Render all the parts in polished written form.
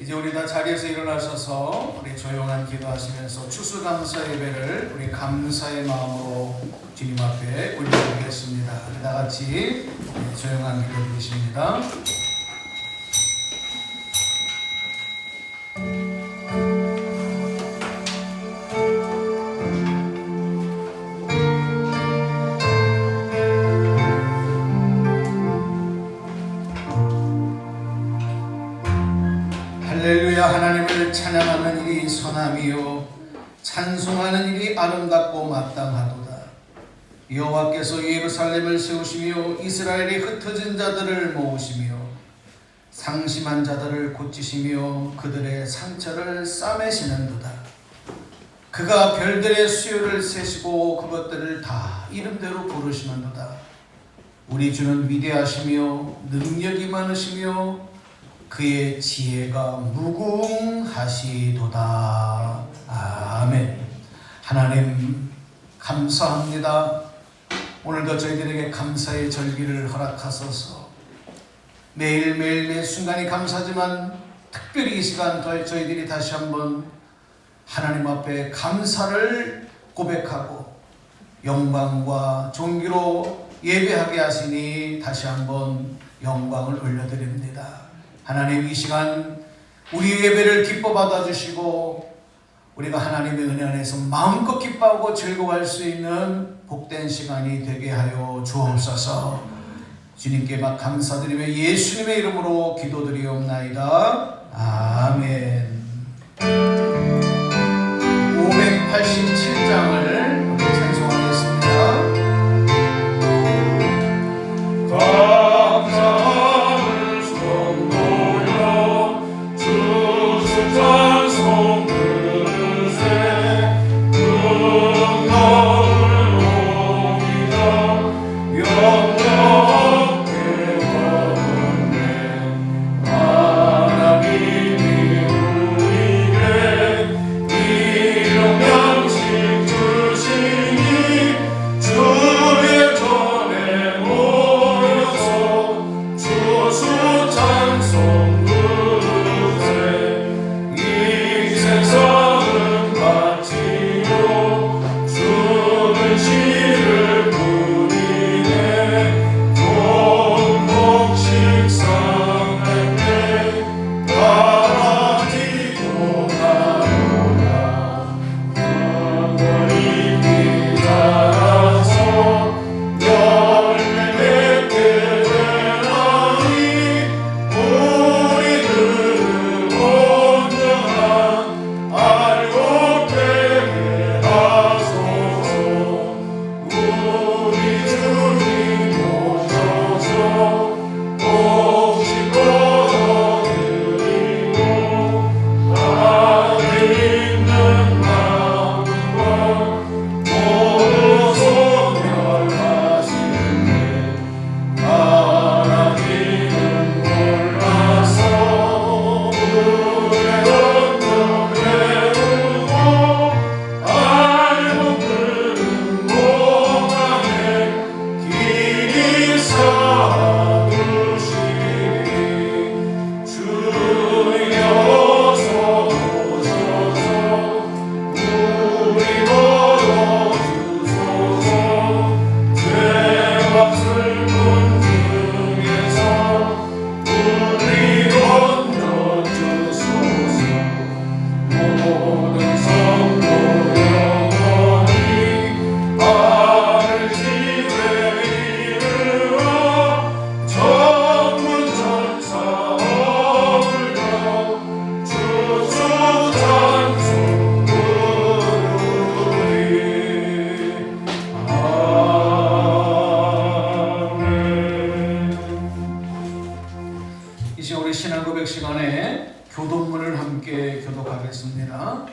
이제 우리 다 자리에서 일어나셔서 우리 조용한 기도하시면서 추수감사 예배를 우리 감사의 마음으로 주님 앞에 올려드리겠습니다. 우리 다 같이 조용한 기도 드리십니다. 할렐루야. 하나님을 찬양하는 일이 선함이요 찬송하는 일이 아름답고 마땅하도다. 여호와께서 예루살렘을 세우시며 이스라엘이 흩어진 자들을 모으시며 상심한 자들을 고치시며 그들의 상처를 싸매시는도다. 그가 별들의 수요를 세시고 그것들을 다 이름대로 부르시는도다. 우리 주는 위대하시며 능력이 많으시며 그의 지혜가 무궁하시도다. 아멘. 하나님 감사합니다. 오늘도 저희들에게 감사의 절기를 허락하소서. 매일매일 매 순간이 감사지만 특별히 이 시간 저희들이 다시 한번 하나님 앞에 감사를 고백하고 영광과 존귀로 예배하게 하시니 다시 한번 영광을 올려드립니다. 하나님, 이 시간 우리 예배를 기뻐 받아주시고 우리가 하나님의 은혜 안에서 마음껏 기뻐하고 즐거워할 수 있는 복된 시간이 되게 하여 주옵소서. 주님께 막 감사드리며 예수님의 이름으로 기도드리옵나이다. 아멘. 587장을 찬송하겠습니다.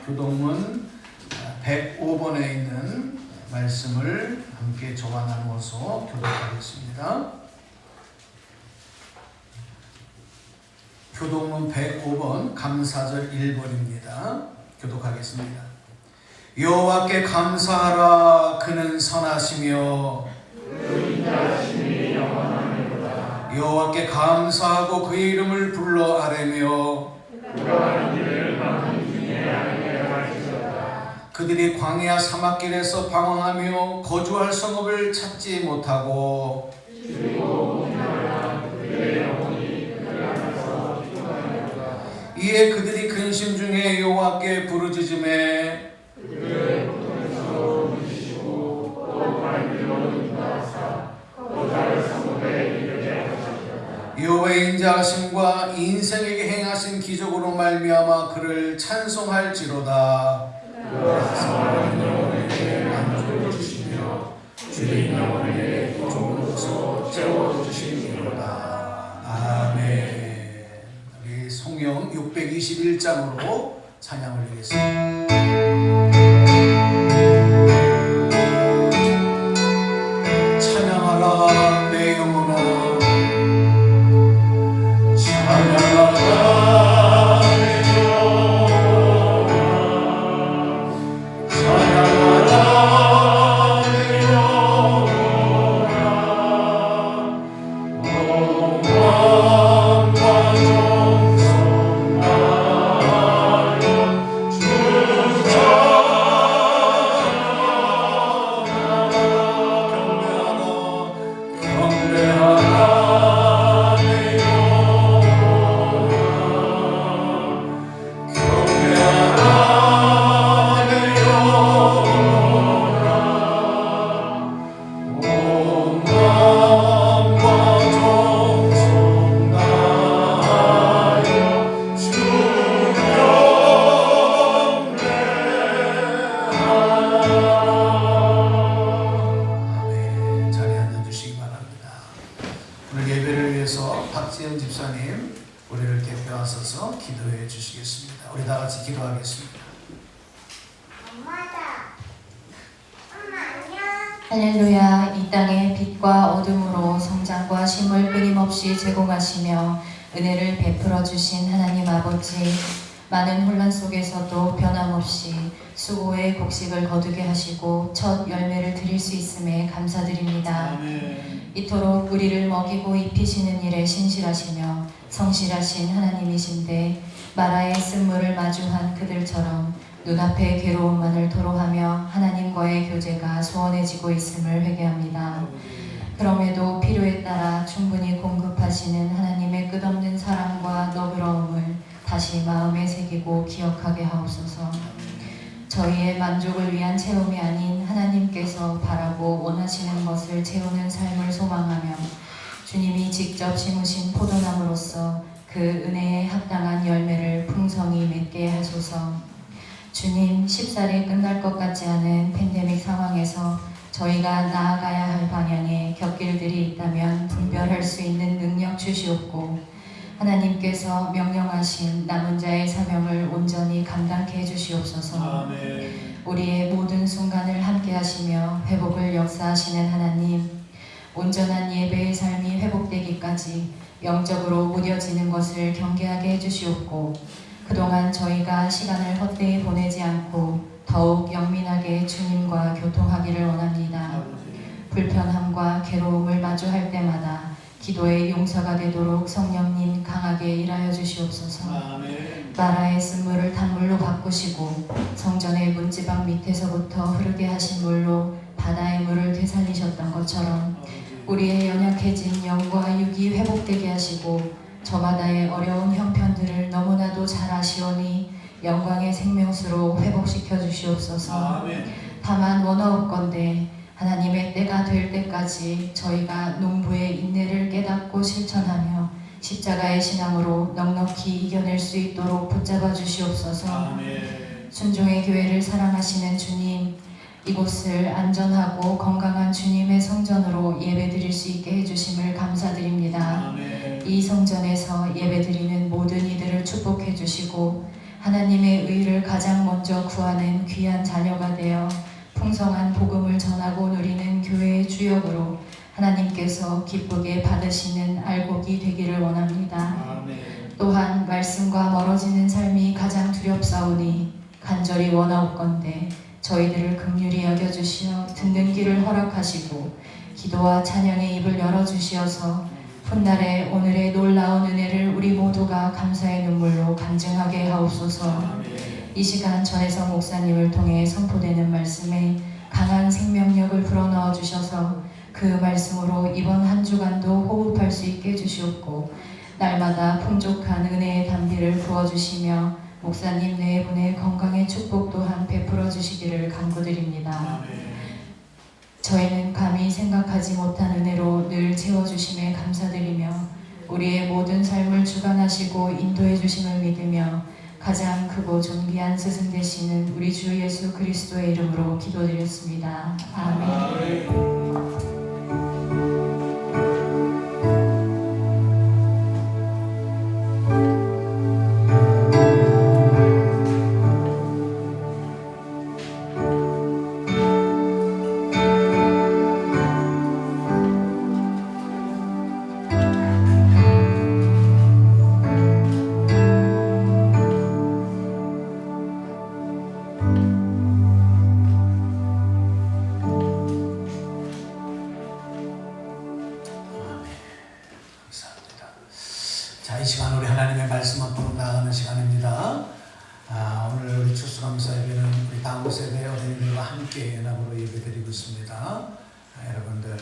교동문 105번에 있는 말씀을 함께 저와 나누어서 교독하겠습니다. 교동문 105번 감사절 1번입니다. 교독하겠습니다. 여호와께 감사하라. 그는 선하시며 그 인자하심이 영원하니로다. 여호와께 감사하고 그의 이름을 불러 아뢰며 그들이 광야 사막길에서 방황하며 거주할 성읍을 찾지 못하고 이에 그들이 근심 중에 여호와께 부르짖음에 여호와의 인자하심과 인생에게 행하신 기적으로 말미암아 그를 찬송할지로다. 만족을 주시며 주의 영혼에 종으로서 채워주시리로다. 아멘. 우리 성경 621장으로 찬양을 드리겠습니다. 찬양하라 내 영혼아, 찬양하라 집사님 우리를 대표하셔서 기도해 주시겠습니다. 우리 다 같이 기도하겠습니다. 할렐루야. 이 땅의 빛과 어둠으로 성장과 쉼을 끊임없이 제공하시며 은혜를 베풀어 주신 하나님 아버지, 많은 혼란 속에서도 변함없이 수고의 곡식을 거두게 하시고 첫 열매를 드릴 수 있음에 감사드립니다. 아멘. 이토록 우리를 먹이고 입히시는 일에 신실하시며 성실하신 하나님이신데 마라의 쓴물을 마주한 그들처럼 눈앞의 괴로움만을 토로하며 하나님과의 교제가 소원해지고 있음을 회개합니다. 그럼에도 필요에 따라 충분히 공급하시는 하나님의 끝없는 사랑과 너그러움을 다시 마음에 새기고 기억하게 하옵소서. 저희의 만족을 위한 체험이 아닌 하나님께서 바라고 원하시는 것을 채우는 삶을 소망하며 주님이 직접 심으신 포도나무로서 그 은혜에 합당한 열매를 풍성히 맺게 하소서. 주님, 쉽사리 끝날 것 같지 않은 팬데믹 상황에서 저희가 나아가야 할 방향에 곁길들이 있다면 분별할 수 있는 능력 주시옵고 하나님께서 명령하신 남은 자의 사명을 온전히 감당케 해주시옵소서. 아멘. 우리의 모든 순간을 함께 하시며 회복을 역사하시는 하나님, 온전한 예배의 삶이 회복되기까지 영적으로 무뎌지는 것을 경계하게 해주시옵고 그동안 저희가 시간을 헛되이 보내지 않고 더욱 영민하게 주님과 교통하기를 원합니다. 불편함과 괴로움을 마주할 때마다 기도의 용서가 되도록 성령님 강하게 일하여 주시옵소서. 아멘. 마라의 쓴물을 단물로 바꾸시고 성전의 문지방 밑에서부터 흐르게 하신 물로 바다의 물을 되살리셨던 것처럼 우리의 연약해진 영과 육이 회복되게 하시고 저마다의 어려운 형편들을 너무나도 잘 아시오니 영광의 생명수로 회복시켜 주시옵소서. 아멘. 다만 원하옵건대 하나님의 때가 될 때까지 저희가 농부의 인내를 깨닫고 실천하며 십자가의 신앙으로 넉넉히 이겨낼 수 있도록 붙잡아 주시옵소서. 아멘. 순종의 교회를 사랑하시는 주님, 이곳을 안전하고 건강한 주님의 성전으로 예배드릴 수 있게 해주심을 감사드립니다. 아멘. 이 성전에서 예배드리는 모든 이들을 축복해 주시고 하나님의 의를 가장 먼저 구하는 귀한 자녀가 되어 풍성한 복음을 전하고 누리는 교회의 주역으로 하나님께서 기쁘게 받으시는 알곡이 되기를 원합니다. 아멘. 또한 말씀과 멀어지는 삶이 가장 두렵사오니 간절히 원하옵건대 저희들을 긍휼히 여겨주시어 듣는 귀를 허락하시고 기도와 찬양의 입을 열어주시어서 훗날에 오늘의 놀라운 은혜를 우리 모두가 감사의 눈물로 간증하게 하옵소서. 이 시간 전혜성 목사님을 통해 선포되는 말씀에 강한 생명력을 불어넣어 주셔서 그 말씀으로 이번 한 주간도 호흡할 수 있게 해주시옵고 날마다 풍족한 은혜의 담비를 부어주시며 목사님 네 분의 건강의 축복 또한 베풀어 주시기를 간구드립니다. 저희는 감히 생각하지 못한 은혜로 늘 채워주심에 감사드리며 우리의 모든 삶을 주관하시고 인도해 주심을 믿으며 가장 크고 존귀한 스승 되시는 우리 주 예수 그리스도의 이름으로 기도드렸습니다. 아멘. 자, 이 시간 우리 하나님의 말씀 앞으로 나아가는 시간입니다. 오늘 우리 추수감사 예배는 우리 다음 세대 어린이들과 함께 연합으로 예배드리고 있습니다. 여러분들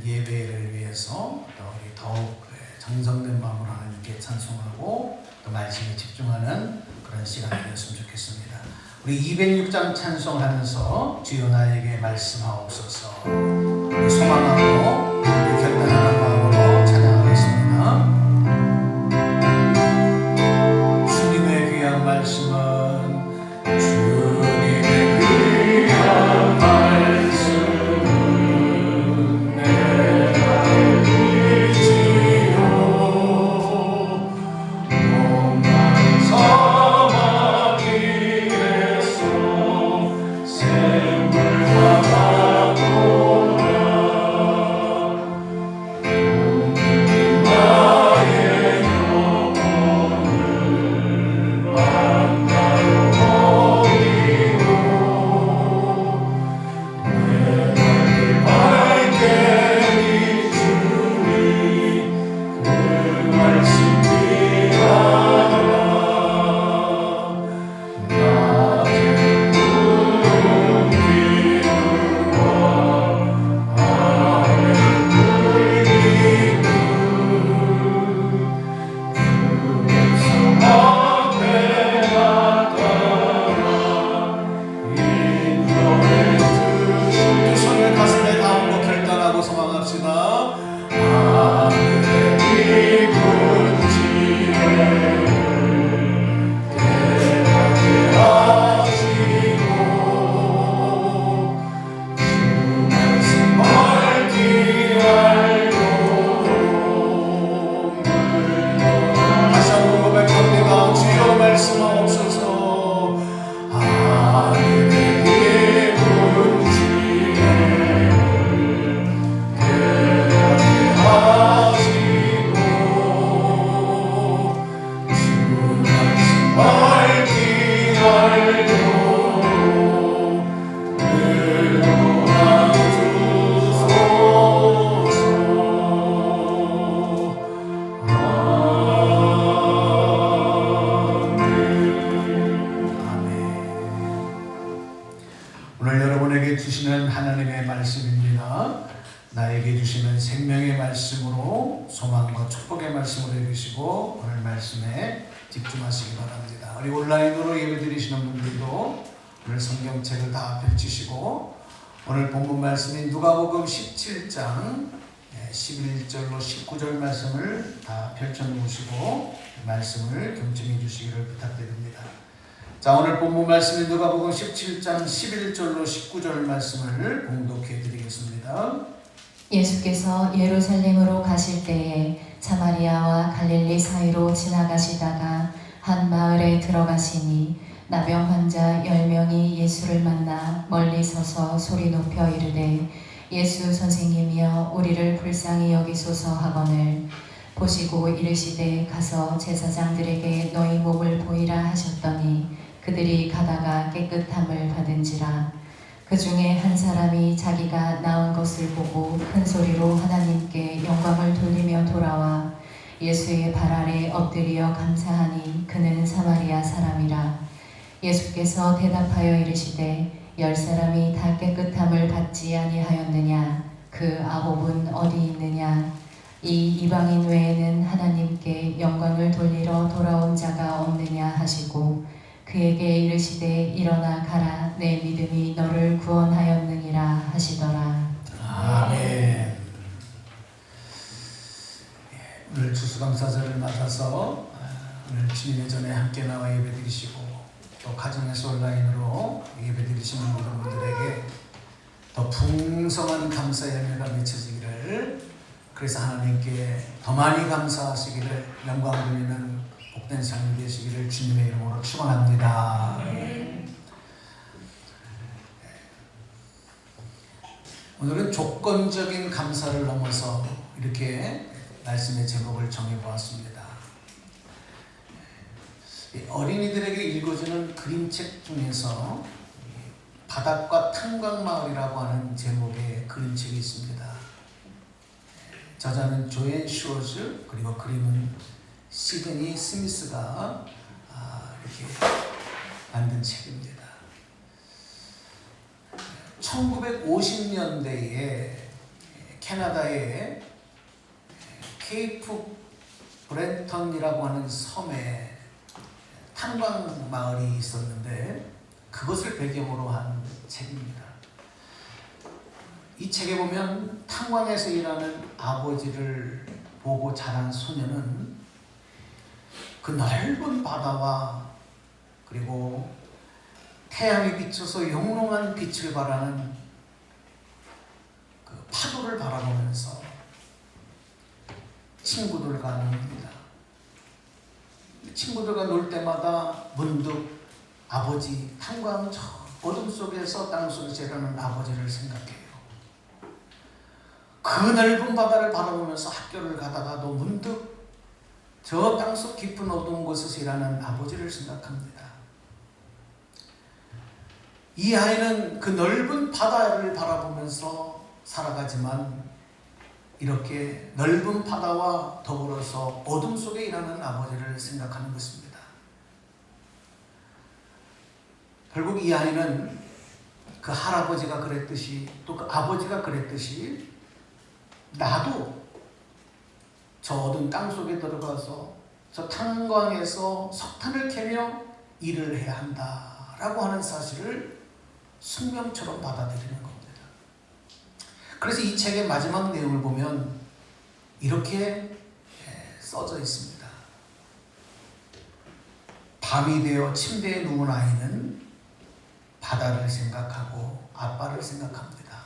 예배를 위해서 또 우리 더욱 정성된 마음으로 하나님께 찬송하고 또 말씀에 집중하는 그런 시간이 되었으면 좋겠습니다. 우리 206장 찬송하면서 주여 나에게 말씀하옵소서. 우리 소망하고 우리 결단하는 마음으로 찬양하겠습니다. 말씀은 주님의 귀한 말씀은 내가 믿지요. 목마른 사막 위에서 샘물과 파도가 나의 오늘 여러분에게 주시는 하나님의 말씀입니다. 나에게 주시는 생명의 말씀으로 소망과 축복의 말씀을 해주시고 오늘 말씀에 집중하시기 바랍니다. 우리 온라인으로 예배드리시는 분들도 오늘 성경책을 다 펼치시고 오늘 본문 말씀인 누가복음 17장 11절로 19절 말씀을 다 펼쳐놓으시고 말씀을 경청해 주시기를 부탁드립니다. 자, 오늘 본문 말씀인 누가복음 17장 11절로 19절 말씀을 봉독해 드리겠습니다. 예수께서 예루살렘으로 가실 때에 사마리아와 갈릴리 사이로 지나가시다가 한 마을에 들어가시니 나병 환자 10명이 예수를 만나 멀리 서서 소리 높여 이르되 예수 선생님이여 우리를 불쌍히 여기소서 하거늘 보시고 이르시되 가서 제사장들에게 너희 몸을 보이라 하셨더니 그들이 가다가 깨끗함을 받은지라. 그 중에 한 사람이 자기가 낳은 것을 보고 큰 소리로 하나님께 영광을 돌리며 돌아와 예수의 발 아래 엎드려 감사하니 그는 사마리아 사람이라. 예수께서 대답하여 이르시되 10사람이 다 깨끗함을 받지 아니하였느냐? 그 9은 어디 있느냐? 이 이방인 외에는 하나님께 영광을 돌리러 돌아온 자가 없느냐 하시고 그에게 이르시되 일어나 가라 내 믿음이 너를 구원하였느니라 하시더라. 아멘. 오늘 추수감사절을 맞아서 오늘 주님의 전에 함께 나와 예배드리시고 또 가정에서 온라인으로 예배드리시는 모든 분들에게 더 풍성한 감사의 열매가 맺혀지기를, 그래서 하나님께 더 많이 감사하시기를, 영광 돌리는 복된 삶이 되시기를 주님의 이름으로 축원합니다. 오늘은 조건적인 감사를 넘어서 이렇게 말씀의 제목을 정해보았습니다. 어린이들에게 읽어주는 그림책 중에서 바닷가 탄광마을이라고 하는 제목의 그림책이 있습니다. 저자는 조앤 슈어즈, 그리고 그림은 시드니 스미스가 이렇게 만든 책입니다. 1950년대에 캐나다의 케이프 브렌턴이라고 하는 섬에 탄광 마을이 있었는데 그것을 배경으로 한 책입니다. 이 책에 보면 탄광에서 일하는 아버지를 보고 자란 소녀는 그 넓은 바다와 그리고 태양이 비쳐서 영롱한 빛을 발하는 그 파도를 바라보면서 친구들과 놉니다. 친구들과 놀 때마다 문득 아버지, 탄광 저 어둠 속에서 땅속에서 일하는 아버지를 생각해요. 그 넓은 바다를 바라보면서 학교를 가다가도 문득 저 땅속 깊은 어두운 곳에서 일하는 아버지를 생각합니다. 이 아이는 그 넓은 바다를 바라보면서 살아가지만 이렇게 넓은 바다와 더불어서 어둠 속에 일하는 아버지를 생각하는 것입니다. 결국 이 아이는 그 할아버지가 그랬듯이 또 그 아버지가 그랬듯이 나도 저 어두운 땅 속에 들어가서 저 탄광에서 석탄을 캐며 일을 해야 한다라고 하는 사실을 숙명처럼 받아들이는 겁니다. 그래서 이 책의 마지막 내용을 보면 이렇게 써져 있습니다. 밤이 되어 침대에 누운 아이는 바다를 생각하고 아빠를 생각합니다.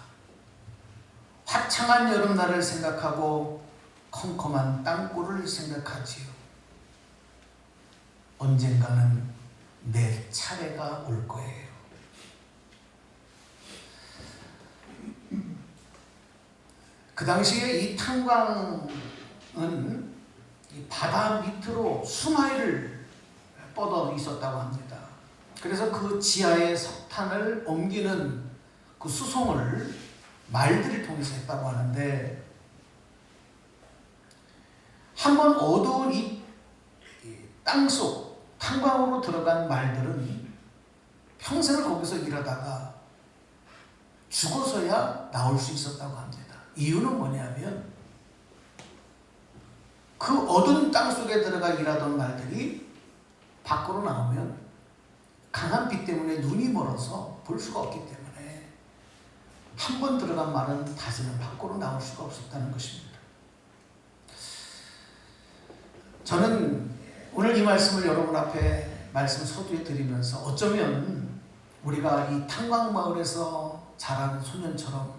화창한 여름날을 생각하고 컴컴한 땅굴을 생각하지요. 언젠가는 내 차례가 올 거예요. 그 당시에 이 탄광은 이 바다 밑으로 수마일을 뻗어 있었다고 합니다. 그래서 그 지하에 석탄을 옮기는 그 수송을 말들을 통해서 했다고 하는데, 한번 어두운 이 땅속 탄광으로 들어간 말들은 평생을 거기서 일하다가 죽어서야 나올 수 있었다고 합니다. 이유는 뭐냐면 그 어두운 땅속에 들어가 일하던 말들이 밖으로 나오면 강한 빛 때문에 눈이 멀어서 볼 수가 없기 때문에 한 번 들어간 말은 다시는 밖으로 나올 수가 없었다는 것입니다. 저는 오늘 이 말씀을 여러분 앞에 말씀 서두에 드리면서 어쩌면 우리가 이 탄광마을에서 자란 소년처럼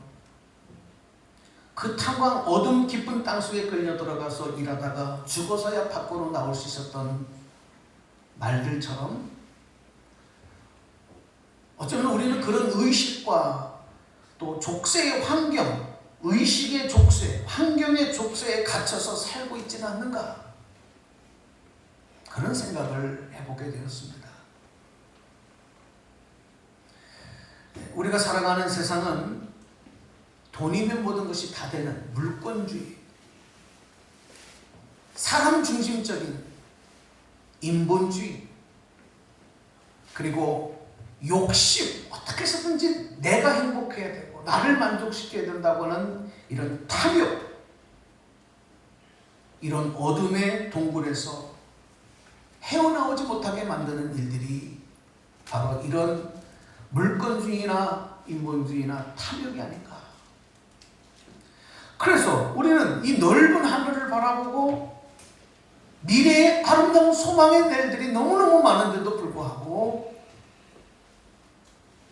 그 탄광 어둠 깊은 땅속에 끌려 들어가서 일하다가 죽어서야 밖으로 나올 수 있었던 말들처럼 어쩌면 우리는 그런 의식과 또 족쇄의 환경, 의식의 족쇄, 환경의 족쇄에 갇혀서 살고 있지는 않는가, 그런 생각을 해보게 되었습니다. 우리가 살아가는 세상은 돈이면 모든 것이 다 되는 물권주의, 사람 중심적인 인본주의, 그리고 욕심, 어떻게 해서든지 내가 행복해야 되고 나를 만족시켜야 된다고 하는 이런 탐욕, 이런 어둠의 동굴에서 헤어나오지 못하게 만드는 일들이 바로 이런 물권주의나 인본주의나 탐욕이 아닌가. 그래서 우리는 이 넓은 하늘을 바라보고 미래의 아름다운 소망의 날들이 너무너무 많은데도 불구하고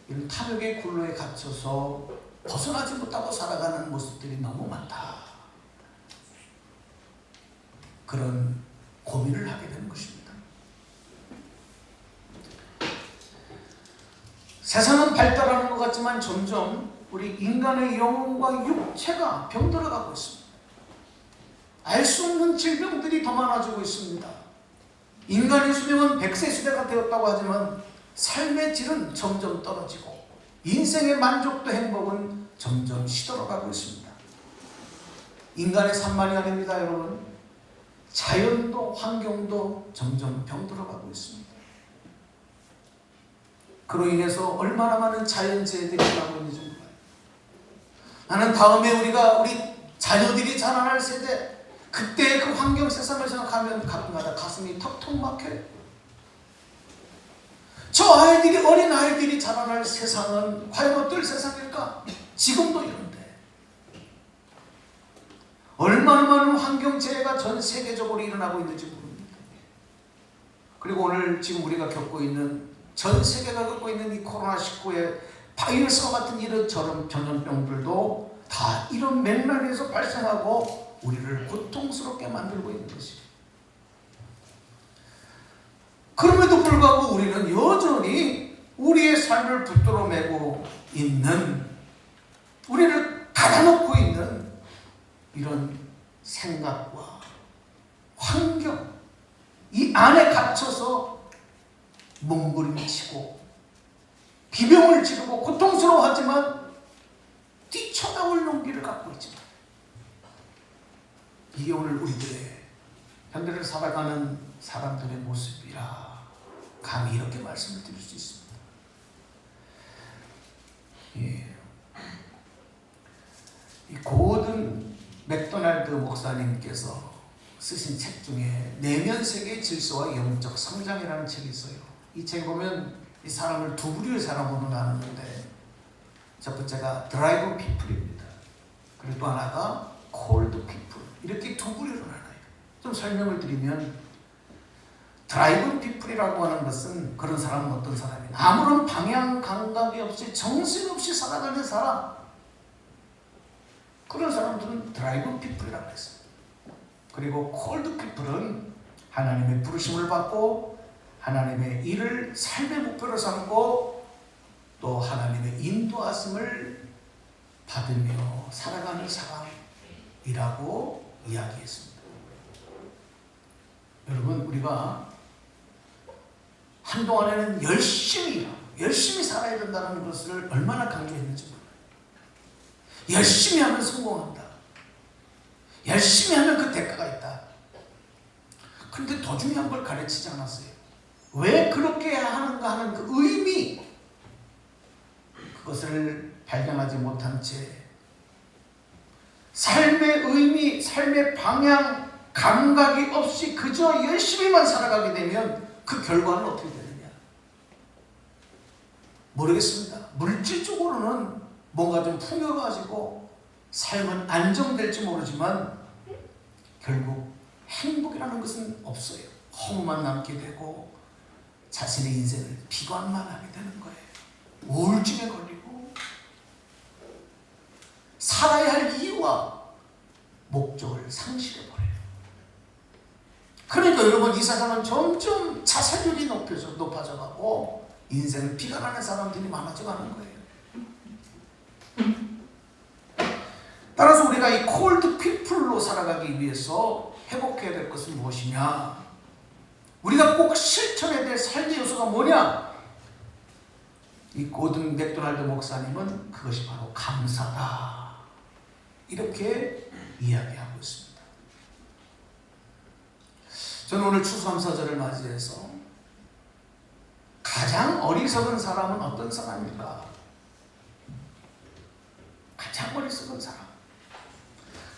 이런 탐욕의 굴로에 갇혀서 벗어나지 못하고 살아가는 모습들이 너무 많다. 그런 고민을 하게 되는 것입니다. 세상은 발달하는 것 같지만 점점 우리 인간의 영혼과 육체가 병들어가고 있습니다. 알 수 없는 질병들이 더 많아지고 있습니다. 인간의 수명은 100세 시대가 되었다고 하지만 삶의 질은 점점 떨어지고 인생의 만족도 행복은 점점 시들어가고 있습니다. 인간의 산만이 아닙니다, 여러분. 자연도 환경도 점점 병들어가고 있습니다. 그로 인해서 얼마나 많은 자연재해들이 일어나고 있는지 몰라요. 나는 다음에 우리 자녀들이 자라날 세대, 그때 그 환경 세상을 생각하면 가끔가다 가슴이 턱턱 막혀요. 저 아이들이, 어린 아이들이 자라날 세상은 과연 어떨 세상일까? 지금도 이런데 얼마나 많은 환경재해가 전 세계적으로 일어나고 있는지 모릅니다. 그리고 오늘 지금 우리가 겪고 있는, 전 세계가 겪고 있는 이 코로나19의 바이러스와 같은 이런저런 전염병들도 다 이런 맥락에서 발생하고 우리를 고통스럽게 만들고 있는 것입니다. 그럼에도 불구하고 우리는 여전히 우리의 삶을 붙들어 매고 있는, 우리를 닫아놓고 있는 이런 생각과 환경, 이 안에 갇혀서 몸부림치고 비명을 지르고 고통스러워하지만 뛰쳐나올 용기를 갖고 있지만, 이게 오늘 우리들의 현대를 살아가는 사람들의 모습이라 감히 이렇게 말씀을 드릴 수 있습니다. 예. 이 고든 맥도날드 목사님께서 쓰신 책 중에 내면 세계의 질서와 영적 성장이라는 책이 있어요. 이 책 보면 이 사람을 두 부류의 사람으로 나누는데, 첫 번째가 드라이브 피플입니다. 그리고 또 하나가 콜드 피플. 이렇게 두 부류로 나눠요. 좀 설명을 드리면, 드라이브 피플이라고 하는 것은, 그런 사람은 어떤 사람이냐, 아무런 방향 감각이 없이 정신없이 살아가는 사람, 그런 사람들은 드라이브 피플이라고 했어요. 그리고 콜드 피플은 하나님의 부르심을 받고 하나님의 일을 삶의 목표로 삼고 또 하나님의 인도하심을 받으며 살아가는 사람이라고 이야기했습니다. 여러분, 우리가 한동안에는 열심히 살아야 된다는 것을 얼마나 강조했는지 몰라요. 열심히 하면 성공한다. 열심히 하면 그 대가가 있다. 그런데 더 중요한 걸 가르치지 않았어요. 왜 그렇게 해야 하는가 하는 그 의미, 그것을 발견하지 못한 채 삶의 의미, 삶의 방향, 감각이 없이 그저 열심히만 살아가게 되면 그 결과는 어떻게 되느냐? 모르겠습니다. 물질적으로는 뭔가 좀 풍요로워지고 삶은 안정될지 모르지만 결국 행복이라는 것은 없어요. 허무만 남게 되고 자신의 인생을 비관만 하게 되는 거예요. 우울증에 걸리고 살아야 할 이유와 목적을 상실해버려요. 그러니까 여러분, 이 세상은 점점 자살률이 높아져가고 인생을 비관하는 사람들이 많아져가는 거예요. 따라서 우리가 이 콜드 피플로 살아가기 위해서 회복해야 될 것은 무엇이냐? 우리가 꼭 실천해야 될 삶의 요소가 뭐냐? 이 고든 맥도날드 목사님은 그것이 바로 감사다, 이렇게 이야기하고 있습니다. 저는 오늘 추수감사절을 맞이해서 가장 어리석은 사람은 어떤 사람일까? 가장 어리석은 사람,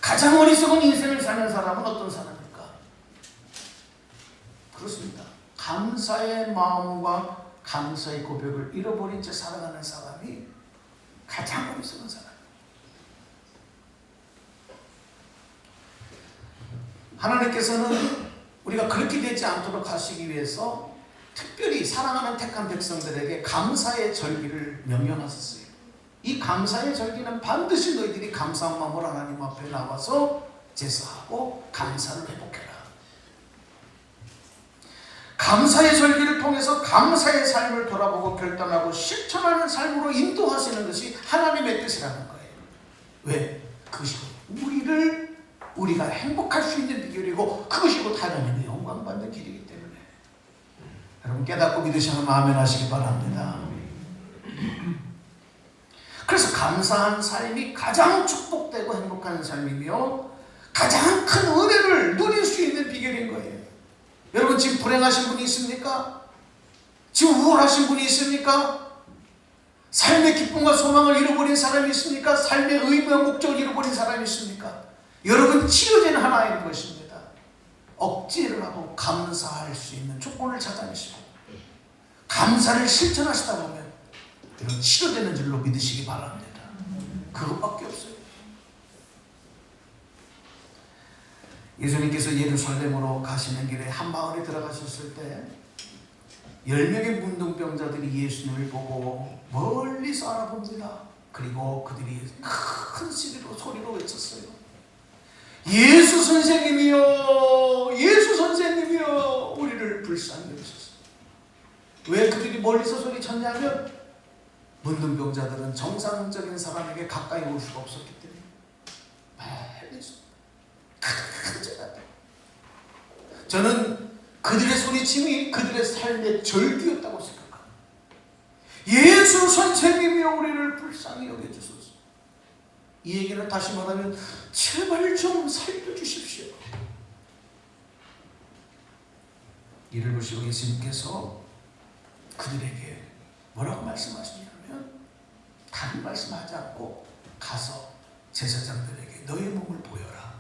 가장 어리석은 인생을 사는 사람은 어떤 사람일까? 그렇습니다. 감사의 마음과 감사의 고백을 잃어버린 채 살아가는 사람이 가장 어리석은 사람. 하나님께서는 우리가 그렇게 되지 않도록 하시기 위해서 특별히 사랑하는 택한 백성들에게 감사의 절기를 명령하셨어요. 이 감사의 절기는 반드시 너희들이 감사한 마음으로 하나님 앞에 나와서 제사하고 감사를 회복해라. 감사의 절기를 통해서 감사의 삶을 돌아보고 결단하고 실천하는 삶으로 인도하시는 것이 하나님의 뜻이라는 거예요. 왜? 그것이 우리가 행복할 수 있는 비결이고, 그것이 곧 하나님의 영광받는 길이기 때문에 여러분 깨닫고 믿으시면 아멘하시기 바랍니다. 그래서 감사한 삶이 가장 축복되고 행복한 삶이며 가장 큰 은혜를 누릴 수 있는 비결인 거예요. 여러분 지금 불행하신 분이 있습니까? 지금 우울하신 분이 있습니까? 삶의 기쁨과 소망을 잃어버린 사람이 있습니까? 삶의 의미와 목적을 잃어버린 사람이 있습니까? 여러분 치료된 하나인 것입니다. 억지를 하고 감사할 수 있는 조건을 찾아내시고 감사를 실천하시다 보면 여러분 치료되는 줄로 믿으시기 바랍니다. 그것밖에 없어요. 예수님께서 예루살렘으로 가시는 길에 한 마을에 들어가셨을 때 10명의 문둥병자들이 예수님을 보고 멀리서 알아봅니다. 그리고 그들이 큰 소리로 외쳤어요. 예수 선생님이여, 예수 선생님이여, 우리를 불쌍히 여기소서. 왜 그들이 멀리서 소리쳤냐면 문둥병자들은 정상적인 사람에게 가까이 올 수가 없었기 때문에 멀리서 큰 죄다. 저는 그들의 소리침이 그들의 삶의 절규였다고 생각합니다. 예수 선생님이여, 우리를 불쌍히 여겨주소서. 이 얘기는 다시 말하면 제발 좀 살려주십시오. 이를 보시고 예수님께서 그들에게 뭐라고 말씀하시냐면 다른 말씀하지 않고 가서 제사장들에게 너의 몸을 보여라.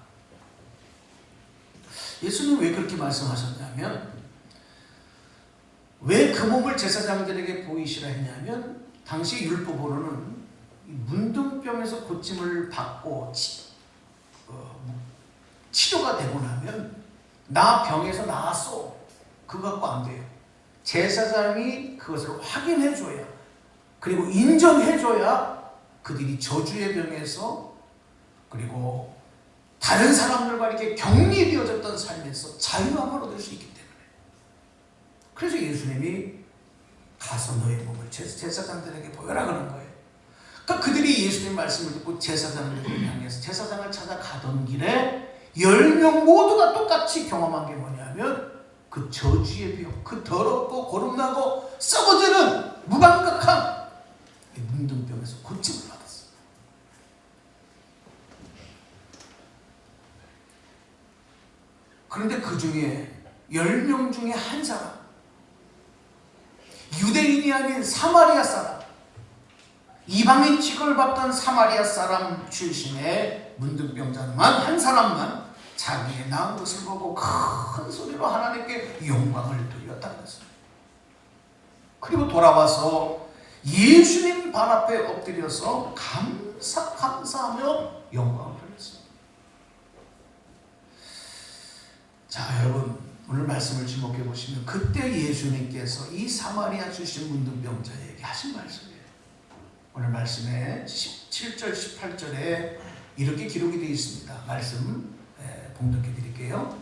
예수님 왜 그렇게 말씀하셨냐면, 왜 그 몸을 제사장들에게 보이시라 했냐면, 당시 율법으로는 문둥병에서 고침을 받고 치료가 되고 나면 나 병에서 나았어, 그거 갖고 안 돼요. 제사장이 그것을 확인해줘야, 그리고 인정해줘야 그들이 저주의 병에서, 그리고 다른 사람들과 이렇게 격리되어졌던 삶에서 자유함을 얻을 수 있기 때문에. 그래서 예수님이 가서 너의 몸을 제사장들에게 보여라 그런 거예요. 그러니까 그들이 예수님 말씀을 듣고 제사장들을 향해서 제사장을 찾아가던 길에 10명 모두가 똑같이 경험한 게 뭐냐면 그 저주의 병, 그 더럽고 거룩나고 썩어지는 무감각한 문둥병에서 고침을 받았어요. 그런데 그 중에 10명 중에 한 사람, 유대인이 아닌 사마리아 사람, 이방인 취급을 받던 사마리아 사람 출신의 문둥병자만 한 사람만 자기의 나은 것을 보고 큰 소리로 하나님께 영광을 돌렸다 그랬어요. 그리고 돌아와서 예수님 발 앞에 엎드려서 감사하며 영광을 돌렸어요. 자, 여러분 오늘 말씀을 주목해 보시면 그때 예수님께서 이 사마리아 출신 문둥병자에게 하신 말씀이에요. 오늘 말씀에 17절 18절에 이렇게 기록이 되어 있습니다. 말씀 봉독해 드릴게요.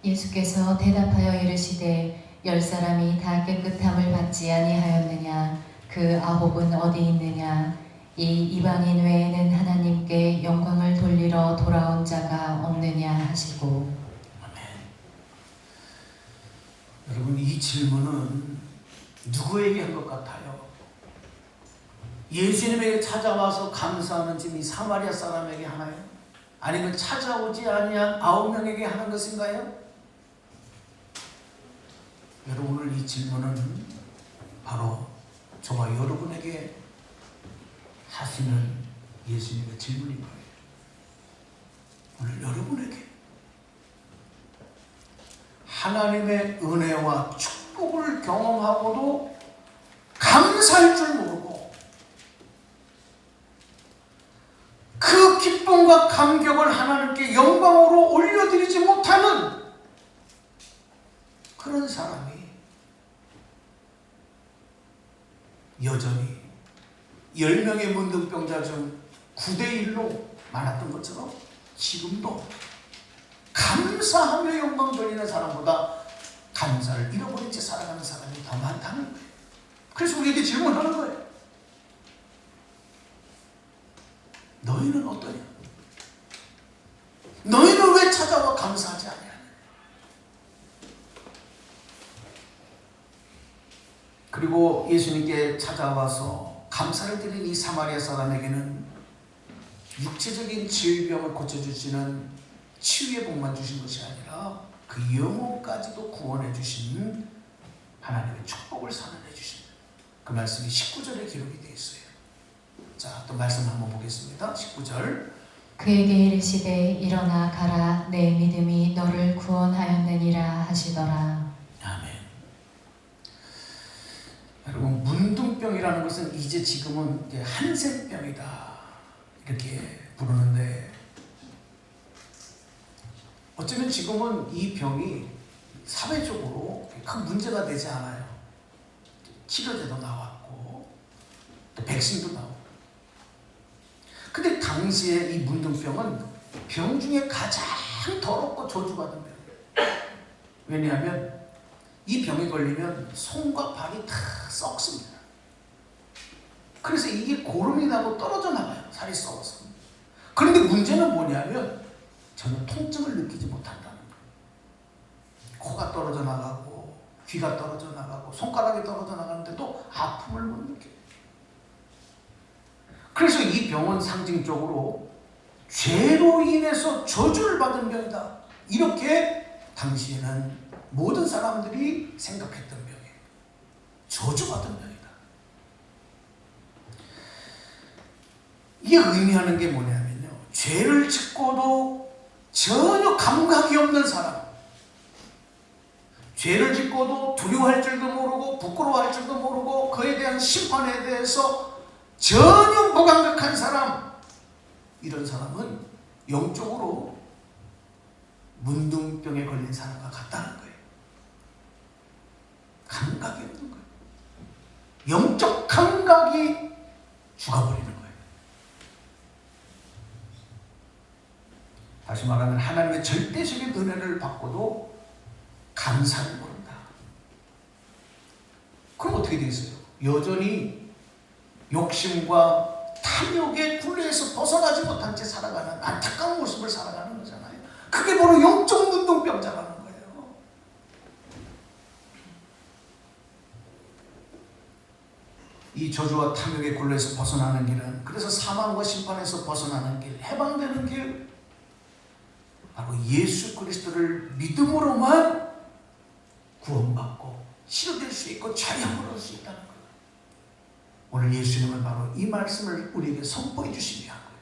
예수께서 대답하여 이르시되 10사람이 다 깨끗함을 받지 아니하였느냐? 그 9은 어디 있느냐? 이 이방인 외에는 하나님께 영광을 돌리러 돌아온 자가 없느냐 하시고. 아멘. 여러분 이 질문은 누구에게 한 것 같아요? 예수님에게 찾아와서 감사하는 짐이 사마리아 사람에게 하나요? 아니면 찾아오지 아니한 9명에게 하는 것인가요? 여러분, 오늘 이 질문은 바로 저와 여러분에게 하시는 예수님의 질문인 거예요. 오늘 여러분에게 하나님의 은혜와 축복을 경험하고도 감사할 줄 모르고 그 기쁨과 감격을 하나님께 영광으로 올려드리지 못하는 그런 사람이 여전히 10명의 문둥병자 중 9대1로 많았던 것처럼 지금도 감사하며 영광 돌리는 사람보다 감사를 잃어버린 채 살아가는 사람이 더 많다는 거예요. 그래서 우리에게 질문하는 거예요. 너희는 어떠냐? 너희는 왜 찾아와 감사하지 않냐? 그리고 예수님께 찾아와서 감사를 드린 이 사마리아 사람에게는 육체적인 질병을 고쳐주시는 치유의 복만 주신 것이 아니라 그 영혼까지도 구원해 주신 하나님의 축복을 선언해 주신 그 말씀이 19절에 기록이 되어 있어요. 자, 또 말씀 한번 보겠습니다. 19절. 그에게 이르시되 일어나 가라 내 믿음이 너를 구원하였느니라 하시더라. 아멘. 여러분, 문둥병이라는 것은 이제 지금은 이제 한센병이다 이렇게 부르는데, 어쩌면 지금은 이 병이 사회적으로 큰 문제가 되지 않아요. 치료제도 나왔고 또 백신도 나오고. 근데 당시에 이 문둥병은 병 중에 가장 더럽고 저주받은 병이에요. 왜냐하면 이 병에 걸리면 손과 발이 다 썩습니다. 그래서 이게 고름이 나고 떨어져 나가요. 살이 썩어서. 그런데 문제는 뭐냐면 전혀 통증을 느끼지 못한다는 거예요. 코가 떨어져 나가고 귀가 떨어져 나가고 손가락이 떨어져 나가는데도 아픔을 못 느껴요. 그래서 이 병은 상징적으로 죄로 인해서 저주를 받은 병이다, 이렇게 당시에는 모든 사람들이 생각했던 병이에요. 저주받은 병이다. 이게 의미하는 게 뭐냐면요, 죄를 짓고도 전혀 감각이 없는 사람, 죄를 짓고도 두려워할 줄도 모르고 부끄러워할 줄도 모르고 그에 대한 심판에 대해서 전혀 무감각한 사람, 이런 사람은 영적으로 문둥병에 걸린 사람과 같다는 거예요. 감각이 없는 거예요. 영적 감각이 죽어버리는 거예요. 다시 말하면 하나님의 절대적인 은혜를 받고도 감사를 모른다. 그럼 어떻게 되겠어요? 여전히 욕심과 탐욕의 굴레에서 벗어나지 못한 채 살아가는 안타까운 모습을 살아가는 거잖아요. 그게 바로 영적 문둥병자라는 거예요. 이 저주와 탐욕의 굴레에서 벗어나는 길은, 그래서 사망과 심판에서 벗어나는 길, 해방되는 길, 바로 예수 그리스도를 믿음으로만 구원받고 치료될 수 있고 자유함을 얻을 수 있다는 거예요. 오늘 예수님은 바로 이 말씀을 우리에게 선포해 주시기 위한 거예요.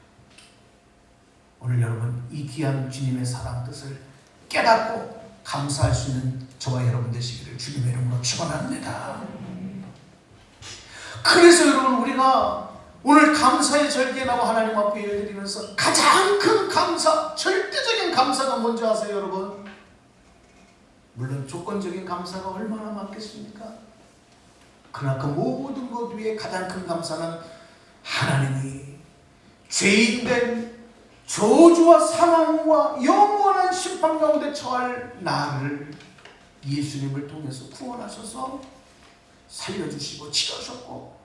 오늘 여러분, 이 귀한 주님의 사랑 뜻을 깨닫고 감사할 수 있는 저와 여러분 되시기를 주님의 이름으로 축원합니다. 그래서 여러분, 우리가 오늘 감사의 절기라고 하나님 앞에 예배드리면서 가장 큰 감사, 절대적인 감사가 뭔지 아세요, 여러분? 물론 조건적인 감사가 얼마나 많겠습니까? 그러나 그 모든 것 위에 가장 큰 감사는 하나님이 죄인된 저주와 사망과 영원한 심판 가운데 처할 나를 예수님을 통해서 구원하셔서 살려주시고 치료하셨고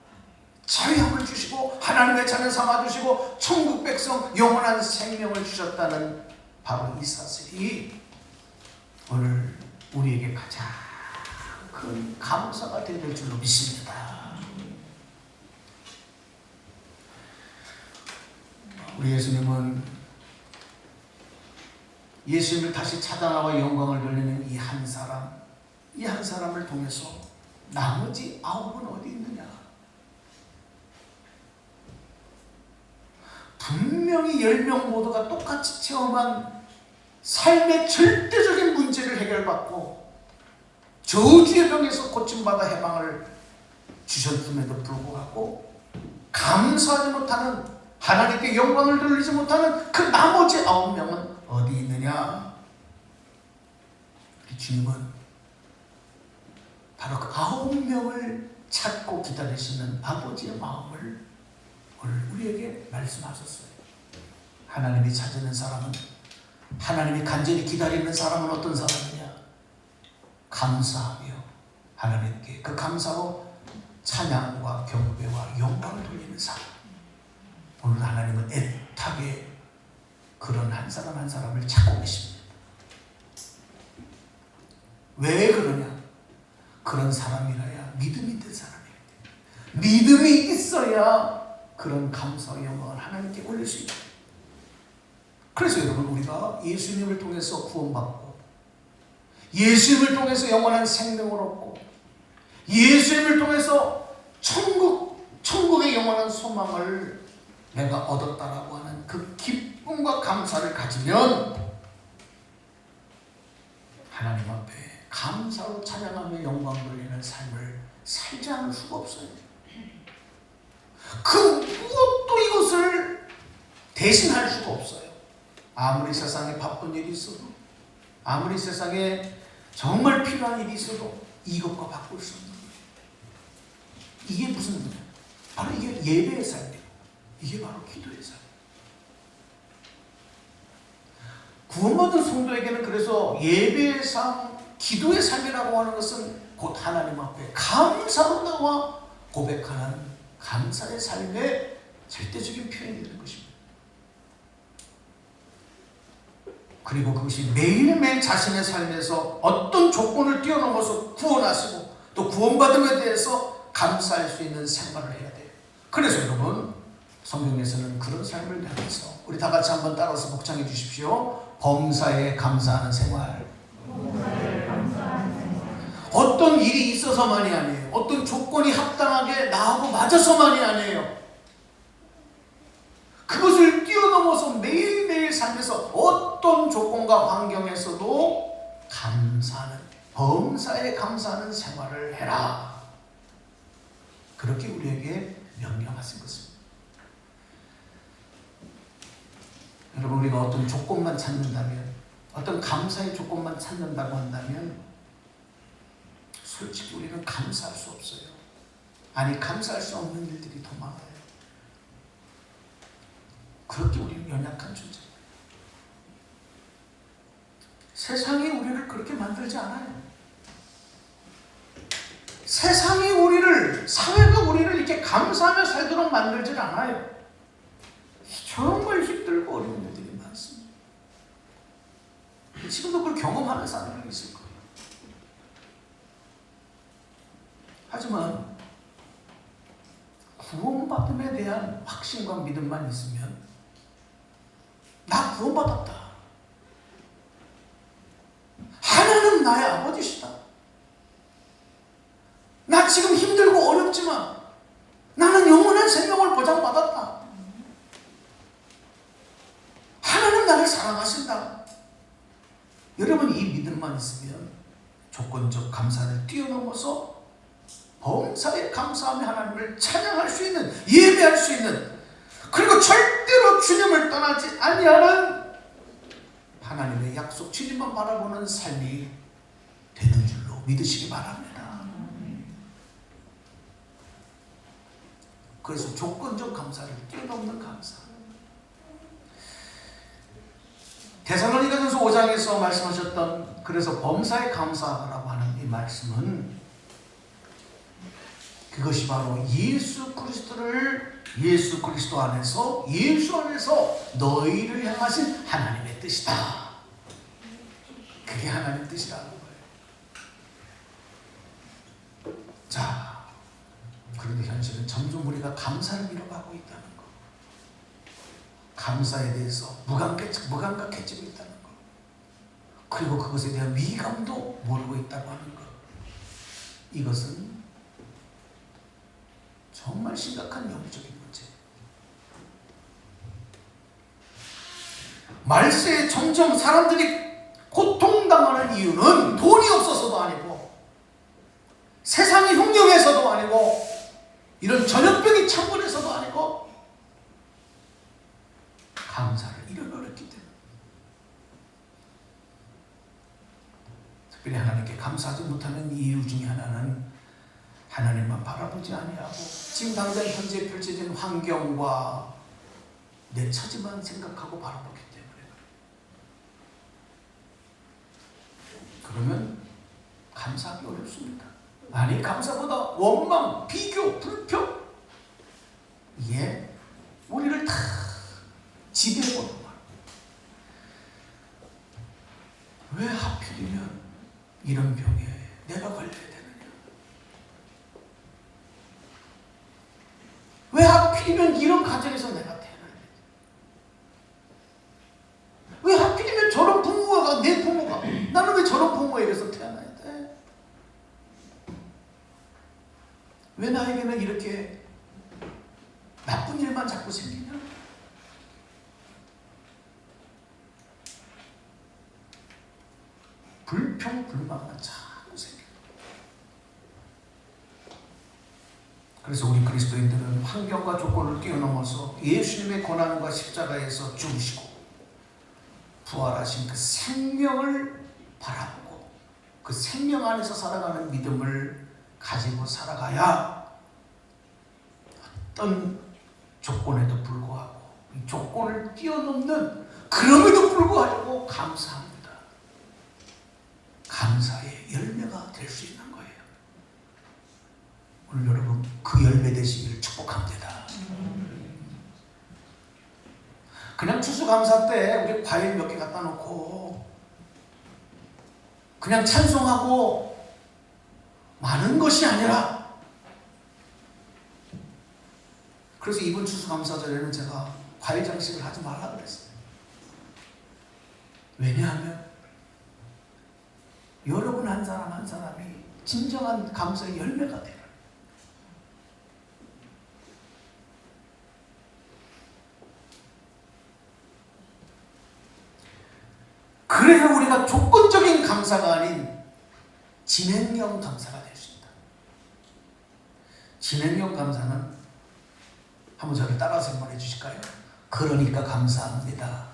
자유함을 주시고 하나님의 자녀 삼아주시고 천국 백성 영원한 생명을 주셨다는 바로 이 사실이 오늘 우리에게 가장 큰 감사가 될 줄로 믿습니다. 우리 예수님은 예수님을 다시 찾아나와 영광을 돌리는 이 한 사람을 통해서 나머지 9은 어디 있느냐? 분명히 10명 모두가 똑같이 체험한 삶의 절대적인 문제를 해결받고 저주의 병에서 고침받아 해방을 주셨음에도 불구하고 감사하지 못하는, 하나님께 영광을 돌리지 못하는 그 나머지 9명은 어디 있느냐? 우리 주님은 바로 그 9명을 찾고 기다리시는 아버지의 마음을 오늘 우리에게 말씀하셨어요. 하나님이 찾는 사람은, 하나님이 간절히 기다리는 사람은 어떤 사람이냐? 감사하며 하나님께 그 감사로 찬양과 경배와 영광을 돌리는 사람. 오늘 하나님은 애타게 그런 한 사람 한 사람을 찾고 계십니다. 왜 그러냐? 그런 사람이라야 믿음이 있는 사람이에요. 믿음이 있어야 그런 감사와 영광을 하나님께 올릴 수 있다. 그래서 여러분, 우리가 예수님을 통해서 구원받고 예수님을 통해서 영원한 생명을 얻고 예수님을 통해서 천국의 영원한 소망을 내가 얻었다라고 하는 그 기쁨과 감사를 가지면 하나님 앞에 감사로 찬양하며 영광 돌리는 삶을 살지 않을 수가 없어요. 그 무엇도 이것을 대신할 수가 없어요. 아무리 세상에 바쁜 일이 있어도, 아무리 세상에 정말 필요한 일이 있어도 이것과 바꿀 수 없는 거예요. 이게 무슨 거냐? 바로 이게 예배의 삶이에요. 이게 바로 기도의 삶. 구원받은 성도에게는 그래서 예배의 삶, 기도의 삶이라고 하는 것은 곧 하나님 앞에 감사로 나와 고백하는 감사의 삶의 절대적인 표현이 되는 것입니다. 그리고 그것이 매일매일 자신의 삶에서 어떤 조건을 뛰어넘어서 구원하시고 또 구원받음에 대해서 감사할 수 있는 생활을 해야 돼요. 그래서 여러분, 성경에서는 그런 삶을 향해서 우리 다 같이 한번 따라서 복창해 주십시오. 범사에 감사하는 생활. 어떤 일이 있어서만이 아니에요. 어떤 조건이 합당하게 나하고 맞아서만이 아니에요. 그것을 뛰어넘어서 매일매일 삶에서 어떤 조건과 환경에서도 감사하는, 범사에 감사하는 생활을 해라. 그렇게 우리에게 명령하신 것입니다. 여러분, 우리가 어떤 조건만 찾는다면, 어떤 감사의 조건만 찾는다고 한다면 솔직히 우리는 감사할 수 없어요. 아니, 감사할 수 없는 일들이 더 많아요. 그렇게 우리는 연약한 존재입니다. 세상이 우리를 그렇게 만들지 않아요. 세상이 우리를, 사회가 우리를 이렇게 감사하며 살도록 만들지 않아요. 정말 힘들고 어려운 일들이 많습니다. 지금도 그걸 경험하는 사람들이 있을 거예요. 하지만 구원받음에 대한 확신과 믿음만 있으면 나 구원받았다. 하나님 나의 아버지시다. 나 지금 힘들고 어렵지만 나는 영원한 생명을 보장받았다. 하나님 나를 사랑하신다. 여러분, 이 믿음만 있으면 조건적 감사를 뛰어넘어서 범사에 감사하며 하나님을 찬양할 수 있는, 예배할 수 있는, 그리고 절대로 주님을 떠나지 아니하는 하나님의 약속, 주님만 바라보는 삶이 되는 줄로 믿으시기 바랍니다. 그래서 조건적 감사를 뛰어넘는 감사. 데살로니가전서 5장에서 말씀하셨던, 그래서 범사에 감사하라고 하는 이 말씀은 그것이 바로 예수 그리스도 안에서, 예수 안에서 너희를 향하신 하나님의 뜻이다. 그게 하나님의 뜻이라는 거예요. 자, 그런데 현실은 점점 우리가 감사를 잃어가고 있다는 거. 감사에 대해서 무감각해지고 있다는 것, 그리고 그것에 대한 위감도 모르고 있다고 하는 것, 이것은 정말 심각한 영적인 문제예요. 말세에 점점 사람들이 고통당하는 이유는 돈이 없어서도 아니고, 세상이 흉흉해서도 아니고, 이런 전염병이 창궐해서도 아니고, 감사를 잃어버렸기 때문에. 특별히 하나님께 감사하지 못하는 이유 중에 하나는 하나님만 바라보지 아니하고 지금 당장 현재 펼쳐진 환경과 내 처지만 생각하고 바라보기 때문에. 그러면 감사하기 어렵습니다. 아니, 감사보다 원망, 비교, 불평, 이게 우리를 다 지배해오는 거야. 왜 하필이면 이런 병에 내가 걸려야 되느냐? 왜 하필이면 이런 가정에서 내가 태어나야 되느냐? 왜 하필이면 저런 부모가, 내 부모가, 나는 왜 저런 부모에게서 태어나야 돼? 왜 나에게는 이렇게 나쁜 일만 자꾸 생기냐? 불평, 불만만 자꾸 생겨요. 그래서 우리 그리스도인들은 환경과 조건을 뛰어넘어서 예수님의 고난과 십자가에서 죽으시고 부활하신 그 생명을 바라보고 그 생명 안에서 살아가는 믿음을 가지고 살아가야 어떤 조건에도 불구하고 이 조건을 뛰어넘는, 그럼에도 불구하고 감사합니다. 감사의 열매가 될 수 있는 거예요. 오늘 여러분 그 열매 되시기를 축복합니다. 그냥 추수감사 때 우리 과일 몇 개 갖다 놓고 그냥 찬송하고 많은 것이 아니라, 그래서 이번 추수감사절에는 제가 과일 장식을 하지 말라 그랬어요. 왜냐하면 여러분 한 사람 한 사람이 진정한 감사의 열매가 되라. 그래야 우리가 조건적인 감사가 아닌 진행형 감사가 될 수 있다. 진행형 감사는 한번 저를 따라서 한번 해주실까요? 그러니까 감사합니다.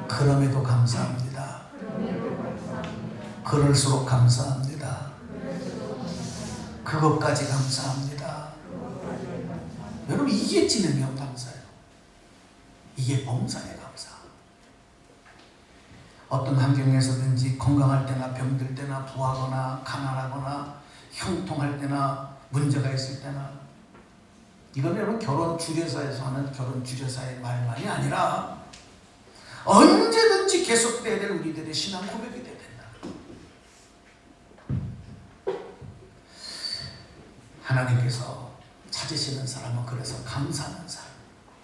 그럼에도 감사합니다. 그럴수록 감사합니다. 그것까지 감사합니다. 여러분, 이게 진행형 감사예요. 이게 봉사의 감사. 어떤 환경에서든지 건강할 때나 병들 때나 부하거나 가난하거나 형통할 때나 문제가 있을 때나, 이건 여러분 결혼 주례사에서 하는 결혼 주례사의 말만이 아니라 언제든지 계속돼야 될 우리들의 신앙 고백이 돼야 된다. 하나님께서 찾으시는 사람은 그래서 감사하는 사람,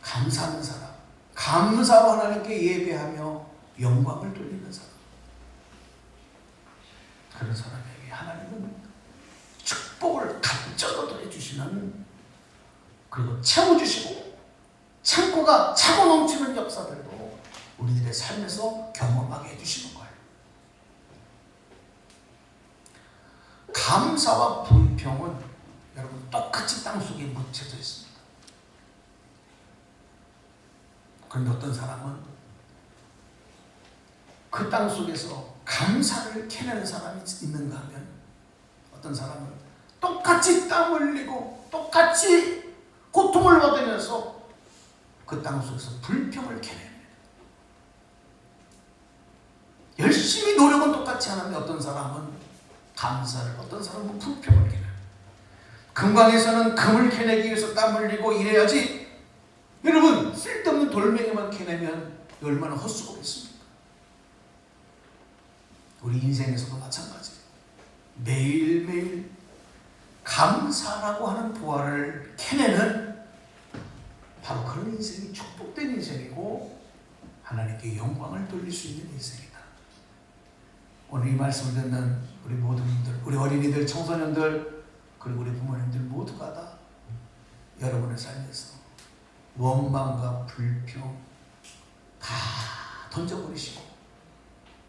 감사하는 사람, 감사로 하나님께 예배하며 영광을 돌리는 사람, 그런 사람에게 하나님은 축복을 가져다 해주시는, 그리고 채워주시고 창고가 차고 넘치는 역사들도 우리들의 삶에서 경험하게 해주시는 거예요. 감사와 불평은 여러분 똑같이 땅속에 묻혀져 있습니다. 그런데 어떤 사람은 그 땅속에서 감사를 캐내는 사람이 있는가 하면, 어떤 사람은 똑같이 땀 흘리고 똑같이 고통을 받으면서 그 땅속에서 불평을 캐냅니다. 열심히 노력은 똑같이 하는데 어떤 사람은 감사를, 어떤 사람은 불평을 캐내요. 금강에서는 금을 캐내기 위해서 땀 흘리고 이래야지, 여러분 쓸데없는 돌멩이만 캐내면 얼마나 헛수고겠습니까? 우리 인생에서도 마찬가지예요. 매일매일 감사라고 하는 보화를 캐내는 바로 그런 인생이 축복된 인생이고 하나님께 영광을 돌릴 수 있는 인생이다. 오늘 이 말씀을 듣는 우리 모든 분들, 우리 어린이들, 청소년들, 그리고 우리 부모님들 모두가 다 여러분의 삶에서 원망과 불평 다 던져버리시고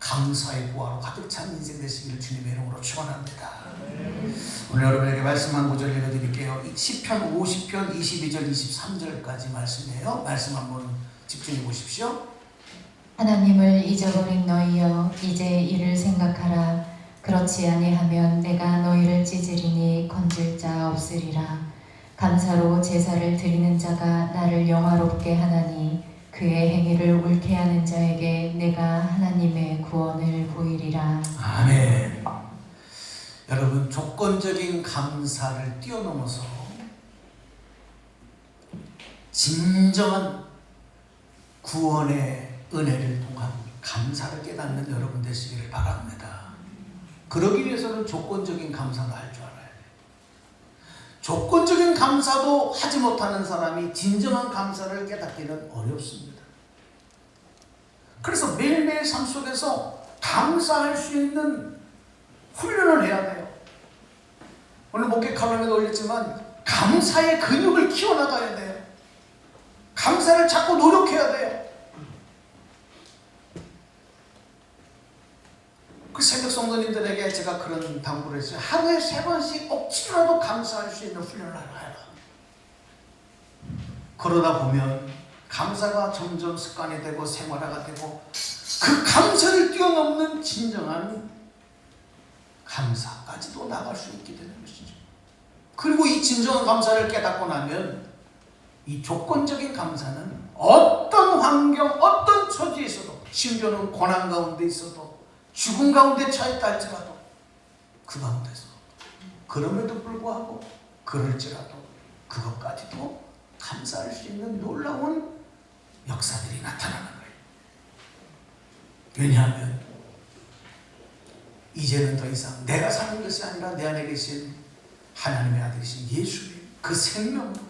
감사의 보화로 가득 찬 인생 되시기를 주님의 이름으로 축원합니다. 오늘 여러분에게 말씀 한 구절 읽어드릴게요. 시편 50편 22절 23절까지 말씀이에요. 말씀 한번 집중해 보십시오. 하나님을 잊어버린 너희여 이제 이를 생각하라. 그렇지 아니하면 내가 너희를 찢으리니 건질 자 없으리라. 감사로 제사를 드리는 자가 나를 영화롭게 하나니 그의 행위를 옳게 하는 자에게 내가 하나님의 구원을 보이리라. 아멘. 여러분, 조건적인 감사를 뛰어넘어서 진정한 구원의 은혜를 통한 감사를 깨닫는 여러분 되시기를 바랍니다. 그러기 위해서는 조건적인 감사도 할 줄 알아야 돼요. 조건적인 감사도 하지 못하는 사람이 진정한 감사를 깨닫기는 어렵습니다. 그래서 매일매일 삶 속에서 감사할 수 있는 훈련을 해야 돼요. 오늘 목회 칼럼에도 올렸지만 감사의 근육을 키워나가야 돼요. 감사를 자꾸 노력해야 돼요. 그 새벽 성도님들에게 제가 그런 당부를 했어요. 하루에 3번씩 억지로라도 감사할 수 있는 훈련을 해라. 그러다 보면 감사가 점점 습관이 되고 생활화가 되고 그 감사를 뛰어넘는 진정한 감사까지도 나갈 수 있게 되는 것이죠. 그리고 이 진정한 감사를 깨닫고 나면 이 조건적인 감사는 어떤 환경, 어떤 처지에 있어도, 심지어는 고난 가운데 있어도, 죽음 가운데 처했다 할지라도 그 가운데서 그럼에도 불구하고 그럴지라도 그것까지도 감사할 수 있는 놀라운 역사들이 나타나는 거예요. 왜냐하면 이제는 더 이상 내가 사는 것이 아니라 내 안에 계신 하나님의 아들이신 예수님 그 생명으로,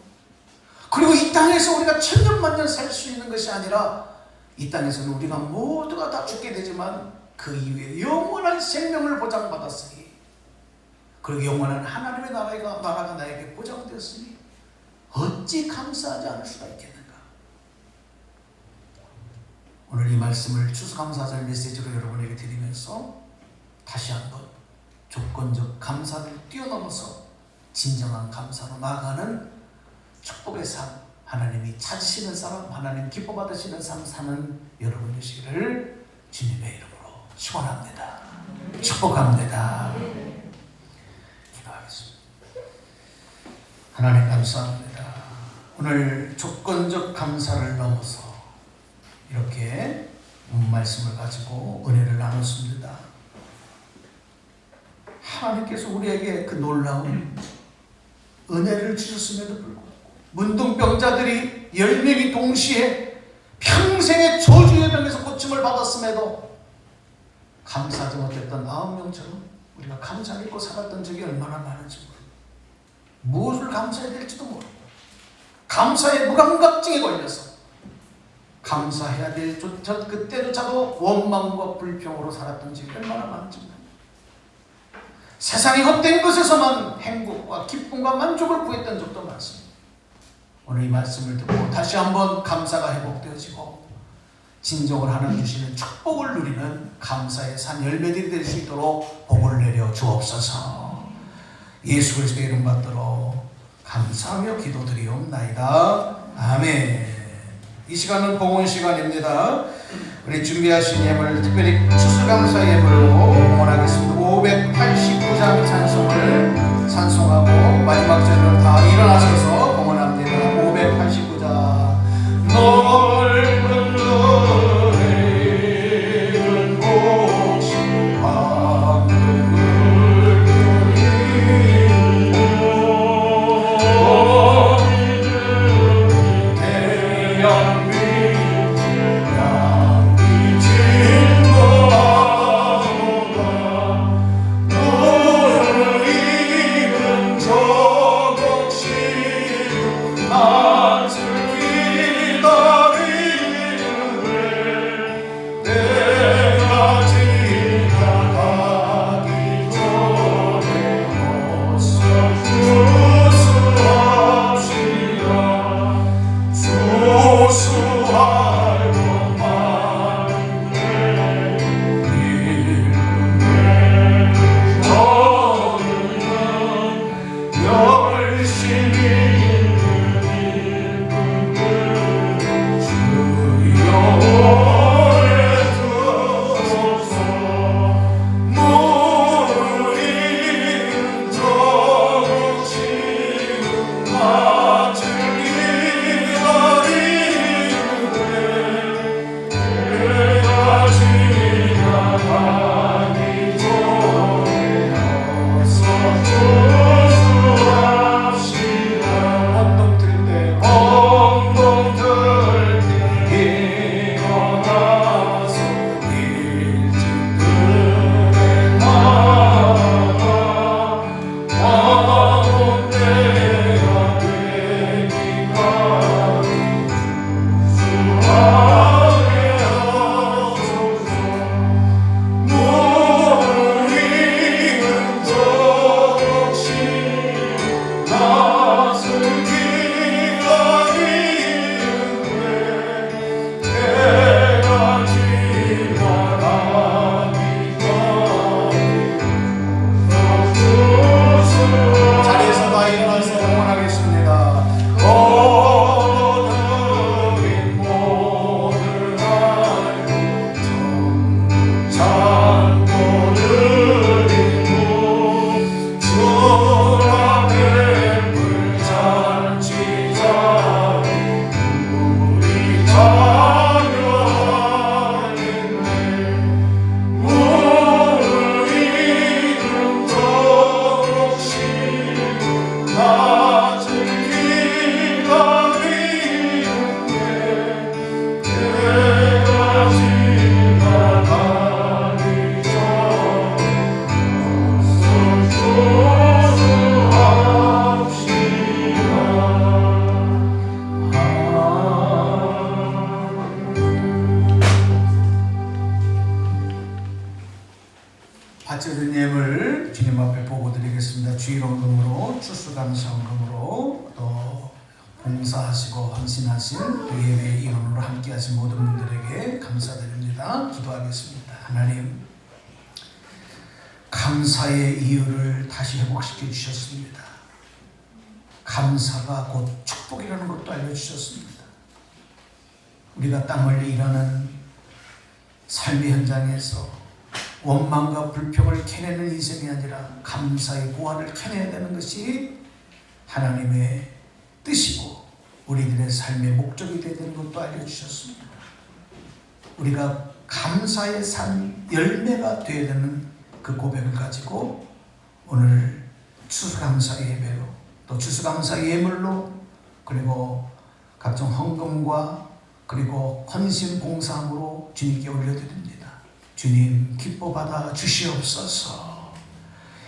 그리고 이 땅에서 우리가 천년만년 살 수 있는 것이 아니라 이 땅에서는 우리가 모두가 다 죽게 되지만 그 이후에 영원한 생명을 보장받았으니, 그리고 영원한 하나님의 나라가 나에게 보장되었으니 어찌 감사하지 않을 수가 있겠는가. 오늘 이 말씀을 추수감사절 메시지로 여러분에게 드리면서 다시 한번 조건적 감사를 뛰어넘어서 진정한 감사로 나아가는 축복의 삶, 하나님이 찾으시는 삶, 하나님 기뻐 받으시는 삶 사는 여러분 되시기를 주님의 이름으로 축원합니다. 축복합니다. 기도하겠습니다. 하나님 감사합니다. 오늘 조건적 감사를 넘어서 이렇게 말씀을 가지고 은혜를 나눴습니다. 하나님께서 우리에게 그 놀라운 은혜를 주셨음에도 불구하고 문둥병자들이 10명이 동시에 평생의 저주의 병에서 고침을 받았음에도 감사하지 못했던 9명처럼 우리가 감사 믿고 살았던 적이 얼마나 많은지 모르고, 무엇을 감사해야 될지도 모르고, 감사의 무감각증에 걸려서 감사해야 될 그때조차도 원망과 불평으로 살았던 적이 얼마나 많은지 모르고, 세상의 헛된 것에서만 행복과 기쁨과 만족을 구했던 적도 많습니다. 오늘 이 말씀을 듣고 다시 한번 감사가 회복되어지고 진정을 하나님 주시는 축복을 누리는 감사의 산 열매들이 될 수 있도록 복을 내려 주옵소서. 예수 그리스도의 이름 받들어 감사하며 기도드리옵나이다. 아멘. 이 시간은 봉헌 시간입니다. 우리 준비하신 예물, 특별히 추수감사 예물로 봉헌하겠습니다. 589장 찬송을 찬송하고 마지막 절은 다 일어나셔서 봉헌합니다. 589장. 넓은 너희는 곳이 하늘을 그리고 태양빛 양빛인 거다 너희 바쳐진 예물 주님 앞에 보고 드리겠습니다. 주일원금으로 추수감사원금으로 또 봉사하시고 헌신하신 그 예배 일원으로 함께하신 모든 분들에게 감사드립니다. 기도하겠습니다. 하나님, 감사의 이유를 다시 회복시켜 주셨습니다. 감사가 곧 축복이라는 것도 알려주셨습니다. 우리가 땀 흘려 일하는 삶의 현장에서 원망과 불평을 캐내는 인생이 아니라 감사의 고안을 캐내야 되는 것이 하나님의 뜻이고 우리들의 삶의 목적이 되야 되는 것도 알려주셨습니다. 우리가 감사의 산 열매가 되어야 되는 그 고백을 가지고 오늘 추수감사 예배로 또 추수감사 예물로 그리고 각종 헌금과 그리고 헌신 봉사함으로 주님께 올려드립니다. 주님 기뻐 받아 주시옵소서.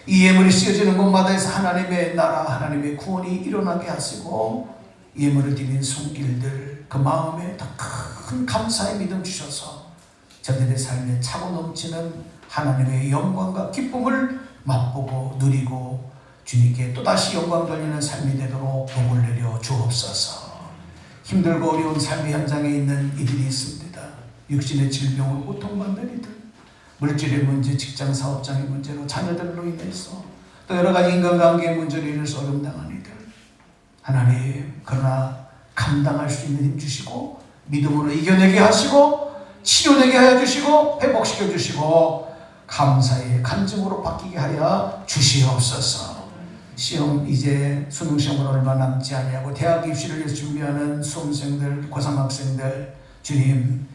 이 예물이 쓰여지는 곳마다에서 하나님의 나라 하나님의 구원이 일어나게 하시고 예물을 드린 손길들 그 마음에 더 큰 감사의 믿음 주셔서 저들의 삶에 차고 넘치는 하나님의 영광과 기쁨을 맛보고 누리고 주님께 또다시 영광 돌리는 삶이 되도록 복을 내려 주옵소서. 힘들고 어려운 삶의 현장에 있는 이들이 있습니다. 육신의 질병으로 고통받는 이들, 물질의 문제, 직장 사업장의 문제로 자녀들로 인해서 또 여러 가지 인간관계의 문제로 인해서 어려움 당한 이들, 하나님 그러나 감당할 수 있는 힘 주시고 믿음으로 이겨내게 하시고 치료되게 하여 주시고 회복시켜 주시고 감사의 간증으로 바뀌게 하여 주시옵소서. 시험 이제 수능 시험을 얼마 남지 아니하고 대학 입시를 위해서 준비하는 수험생들, 고3 학생들 주님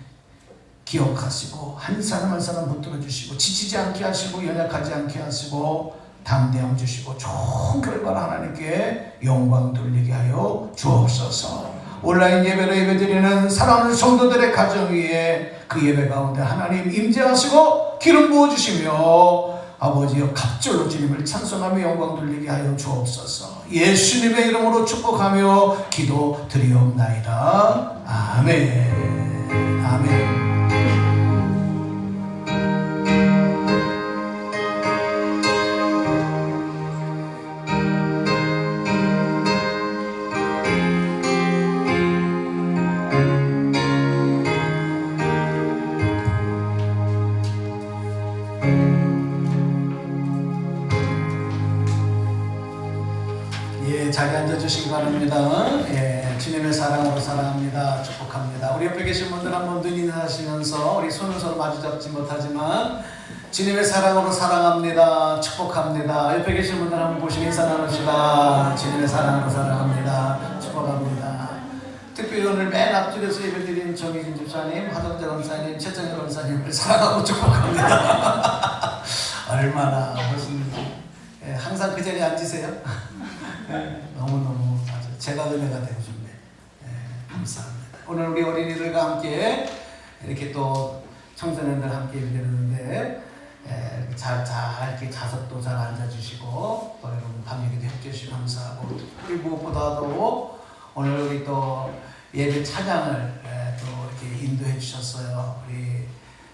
기억하시고 한 사람 한 사람 붙들어 주시고 지치지 않게 하시고 연약하지 않게 하시고 담대함 주시고 좋은 결과를 하나님께 영광 돌리게 하여 주옵소서. 온라인 예배로 예배드리는 사랑하는 성도들의 가정 위에 그 예배 가운데 하나님 임재하시고 기름 부어주시며 아버지여 갑절로 주님을 찬송하며 영광 돌리게 하여 주옵소서. 예수님의 이름으로 축복하며 기도 드리옵나이다. 아멘. 아멘. 예, 자리 앉아주시기 바랍니다. 예, 주님의 사랑으로 사랑합니다. 축복합니다. 우리 옆에 계신 분들 한번 눈 인사하시면서 우리 손을 서로 마주 잡지 못하지만 주님의 사랑으로 사랑합니다. 축복합니다. 옆에 계신 분들 한번 보시고 인사 나눕시다. 주님의 사랑으로 사랑합니다. 축복합니다. 특별히 오늘 맨 앞줄에서 예배드린 정희진 집사님, 하정재 권사님, 최정희 권사님을 사랑하고 축복합니다. 얼마나 멋있는지. 예, 항상 그 자리에 앉으세요. 예, 너무너무 아주 제가 은혜가 되고 싶네. 예, 감사합니다. 오늘 우리 어린이들과 함께 이렇게 또 청소년들 함께 예배드리는데 잘 이렇게 자석도 잘 앉아주시고 또 여러분 밤예기도 해주시고 감사하고 특별히 무엇보다도 오늘 우리 또 예배 찬양을 또 이렇게 인도해 주셨어요. 우리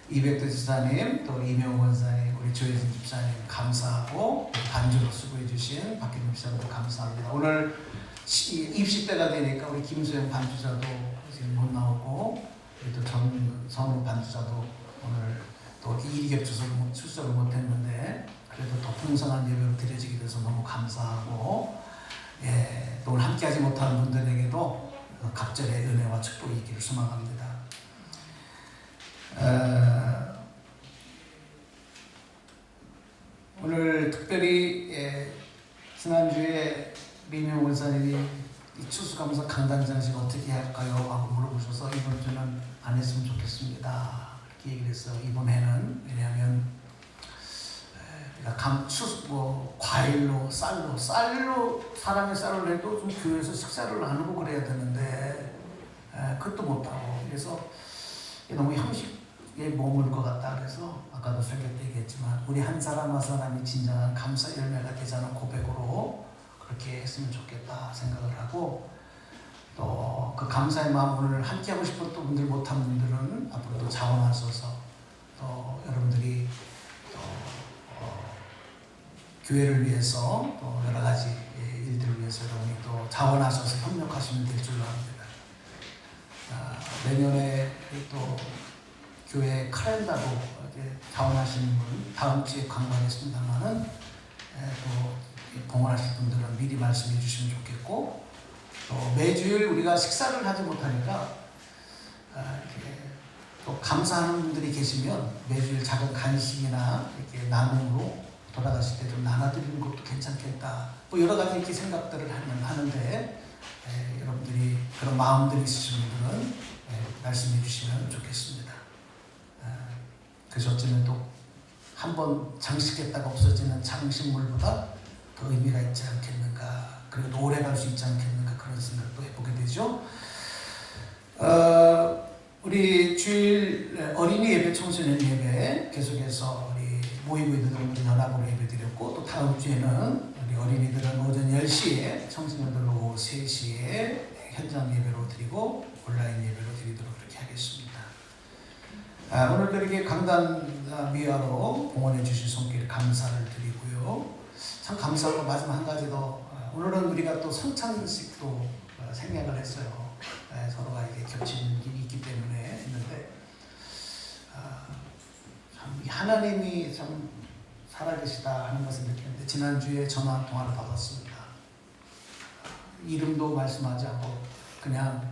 이백도 지사님, 또 이명호 권사님, 우리 조혜진 집사님 감사하고 반주로 수고해 주신 박기동 집사님도 감사합니다. 오늘 입시 때가 되니까 우리 김수영 반주자도 지금 못 나오고 우리 또 전성우 반주자도 오늘 또 일이 겹쳐서 출석을 못했는데 그래도 더 풍성한 예배로 드려지게 돼서 너무 감사하고 예, 또 오늘 함께하지 못하는 분들에게도 갑절의 은혜와 축복이 있기를 소망합니다. 오늘 특별히 지난주에 민영 원사님이 추수감사 강단장식 어떻게 할까요? 하고 물어보셔서 이번 주는 안 했으면 좋겠습니다. 이렇게 얘기를 했어요. 이번 해는 왜냐하면 과일로 쌀로 사람의 쌀을 해도 좀 교회에서 식사를 나누고 그래야 되는데 그것도 못하고 그래서 너무 형식에 머물 것 같다. 그래서 아까도 설교 때 얘기했지만 우리 한 사람 한 사람이 진정한 감사 열매가 되자는 고백으로 그렇게 했으면 좋겠다 생각을 하고 또 그 감사의 마음을 함께 하고 싶었던 분들 못한 분들은 앞으로도 자원하셔서 또 여러분들이 또 교회를 위해서 또 여러 가지 일들을 위해서 여러분이 또 자원하셔서 협력하시면 될 줄로 압니다. 내년에 또 교회 카렌다로 자원하시는 분 다음 주에 광고하겠습니다만은 또 봉헌하실 분들은 미리 말씀해 주시면 좋겠고 또 매주일 우리가 식사를 하지 못하니까 이렇게 또 감사하는 분들이 계시면 매주일 작은 간식이나 이렇게 나눔으로 돌아가실 때 좀 나눠드리는 것도 괜찮겠다. 뭐 여러 가지 이렇게 생각들을 하는데 여러분들이 그런 마음들이 있으신 분들은 말씀해 주시면 좋겠습니다. 그래서 어쩌면 또 한 번 장식했다가 없어지는 장식물보다 더 의미가 있지 않겠는가, 그리고 오래 갈 수 있지 않겠는가 그런 생각도 해보게 되죠. 우리 주일 어린이 예배, 청소년 예배 계속해서 우리 모이고 있는 분들 연합으로 예배 드렸고 또 다음 주에는 우리 어린이들은 오전 10시에 청소년들은 오후 3시에 현장 예배로 드리고 온라인 예배로 드리도록 그렇게 하겠습니다. 오늘도 이렇게 강단 미화로 봉헌해 주신 손길 감사를 드리고요. 참 감사하고 마지막 한 가지 더 오늘은 우리가 또 성찬식도 생략을 했어요. 서로가 이게 겹치는 일이 있기 때문에 했는데 참 하나님이 참 살아계시다 하는 것을 느꼈는데 지난주에 전화 통화를 받았습니다. 이름도 말씀하지 않고 그냥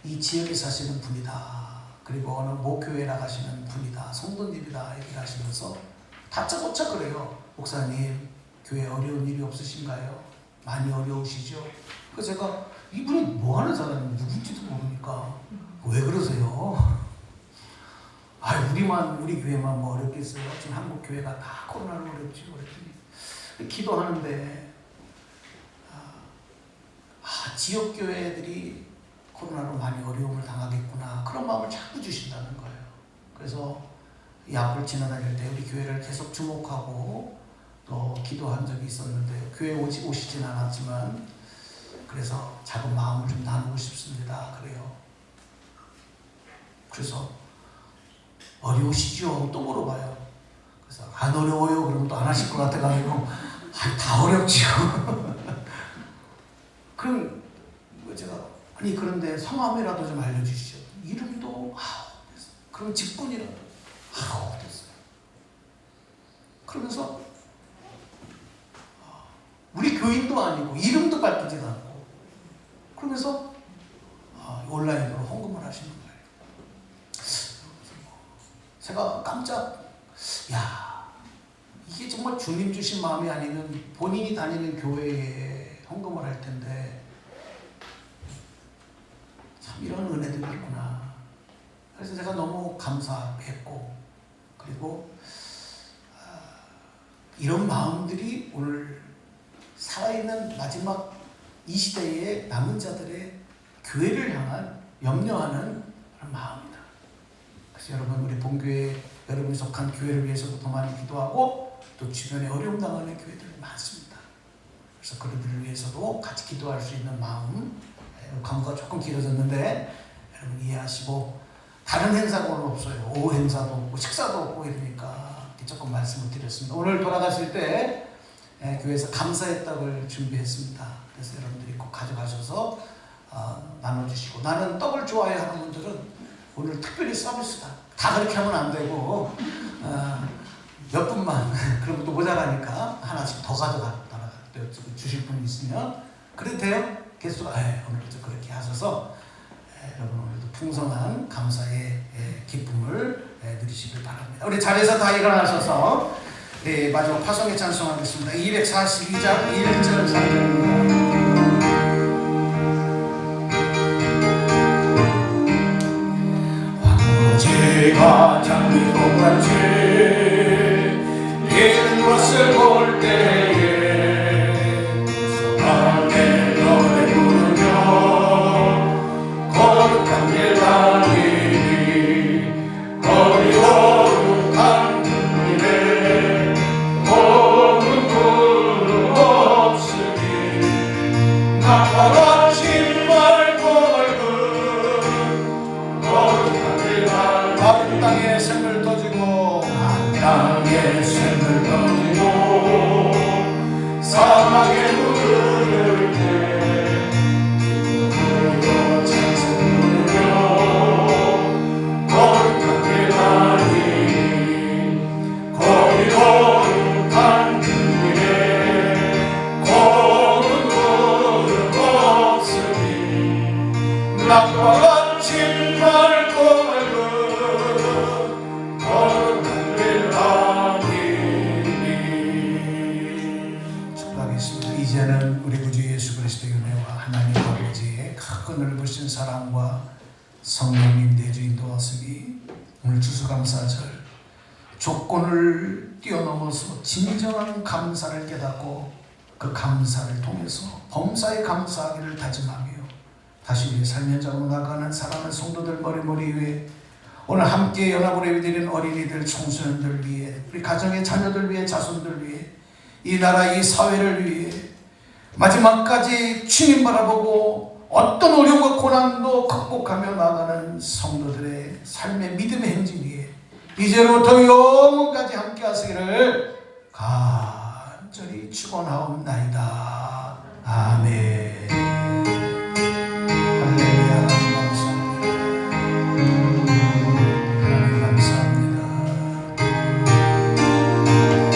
이 지역에 사시는 분이다. 그리고 어느 모교회 나가시는 분이다. 성도님이다. 얘기를 하시면서 다짜고짜 그래요. 목사님 교회 어려운 일이 없으신가요? 많이 어려우시죠? 그래서 제가 이분이 뭐 하는 사람이 누군지도 모르니까 왜 그러세요? 우리 교회만 뭐 어렵겠어요? 지금 한국 교회가 다 코로나로 어렵지. 그랬더니 기도하는데 지역 교회들이 코로나로 많이 어려움을 당하겠구나 그런 마음을 자꾸 주신다는 거예요. 그래서 이 앞을 지나다닐 때 우리 교회를 계속 주목하고 또 기도한 적이 있었는데 교회 오시진 않았지만 그래서 작은 마음을 좀 나누고 싶습니다. 그래요. 그래서 어려우시죠? 또 물어봐요. 그래서 안 어려워요. 그러면 또 안 하실 것 같아가지고 다 어렵지요. 그럼 제가 그런데 성함이라도 좀 알려주시죠. 이름도 그럼 직분이라도 됐어요. 그러면서 우리 교회 교인도 아니고 이름도 밝히지도 않고 그러면서 온라인으로 헌금을 하시는 거예요. 제가 깜짝 이게 정말 주님 주신 마음이 아니면 본인이 다니는 교회에 헌금을 할 텐데 참 이런 은혜들이 있구나. 그래서 제가 너무 감사했고 그리고 이런 마음들이 오늘 살아있는 마지막 이 시대의 남은 자들의 교회를 향한 염려하는 그런 마음이다. 그래서 여러분 우리 본교회 여러분이 속한 교회를 위해서도 더 많이 기도하고 또 주변에 어려움 당하는 교회들이 많습니다. 그래서 그들을 위해서도 같이 기도할 수 있는 마음. 광고가 조금 길어졌는데 여러분 이해하시고 다른 행사가 오늘 없어요. 오후 행사도 없고 식사도 없고 이러니까 조금 말씀을 드렸습니다. 오늘 돌아가실 때 교회에서 감사의 떡을 준비했습니다. 그래서 여러분들이 꼭 가져가셔서 나눠주시고 나는 떡을 좋아해 하는 분들은 오늘 특별히 서비스다. 다 그렇게 하면 안 되고 몇 분만 그럼 또 모자라니까 하나씩 더 가져갔다가 주실 분이 있으면 그래도 돼요? 개수가 오늘도 그렇게 하셔서 여러분 오늘도 풍성한 감사의 기쁨을 누리시길 바랍니다. 우리 자리에서 다 일어나셔서 마지막 파송의 찬송하겠습니다. 242장 1절 3절입니다. 황무지가 장미꽃같이 피는 것을 볼 때에 소망의 노래 부르며 거룩한 길 달리니 거리 거룩한 길에 거룩 구름 없으니 나와 같이 말고 거룩한 길 달리니 마른 땅에 샘을 떠주고 땅에 샘을 떠지고 사막에 물을 때 그리고 찬송 부르며 거룩한 길 달리니 거리 거룩한 길에 거룩 구름 없으니 낙과 같이 맑고 맑은 거룩한 길 달리니. 축복하겠습니다. 이제는 우리 구주 예수 그리스도의 은혜와 하나님 아버지의 크고 넓으신 사랑과 성령님 내주 인도하심이 오늘 추수감사절 조건을 뛰어넘어서 진정한 감사를 깨닫고 그 감사를 통해서 범사에 감사하기를 다짐하며 다시 우리 삶의 현장으로 나가는 사랑하는 성도들 머리 위에 오늘 함께 연합으로 예배드리는 어린이들, 청소년들 위해 우리 가정의 자녀들 위해 자손들 위해 이 나라 이 사회를 위해 마지막까지 주님 바라보고 어떤 어려움과 고난도 극복하며 나가는 성도들의 삶의 믿음의 행진 위에 이제로부터 영원까지 함께 하시기를 간절히 축원하옵나이다. 아멘.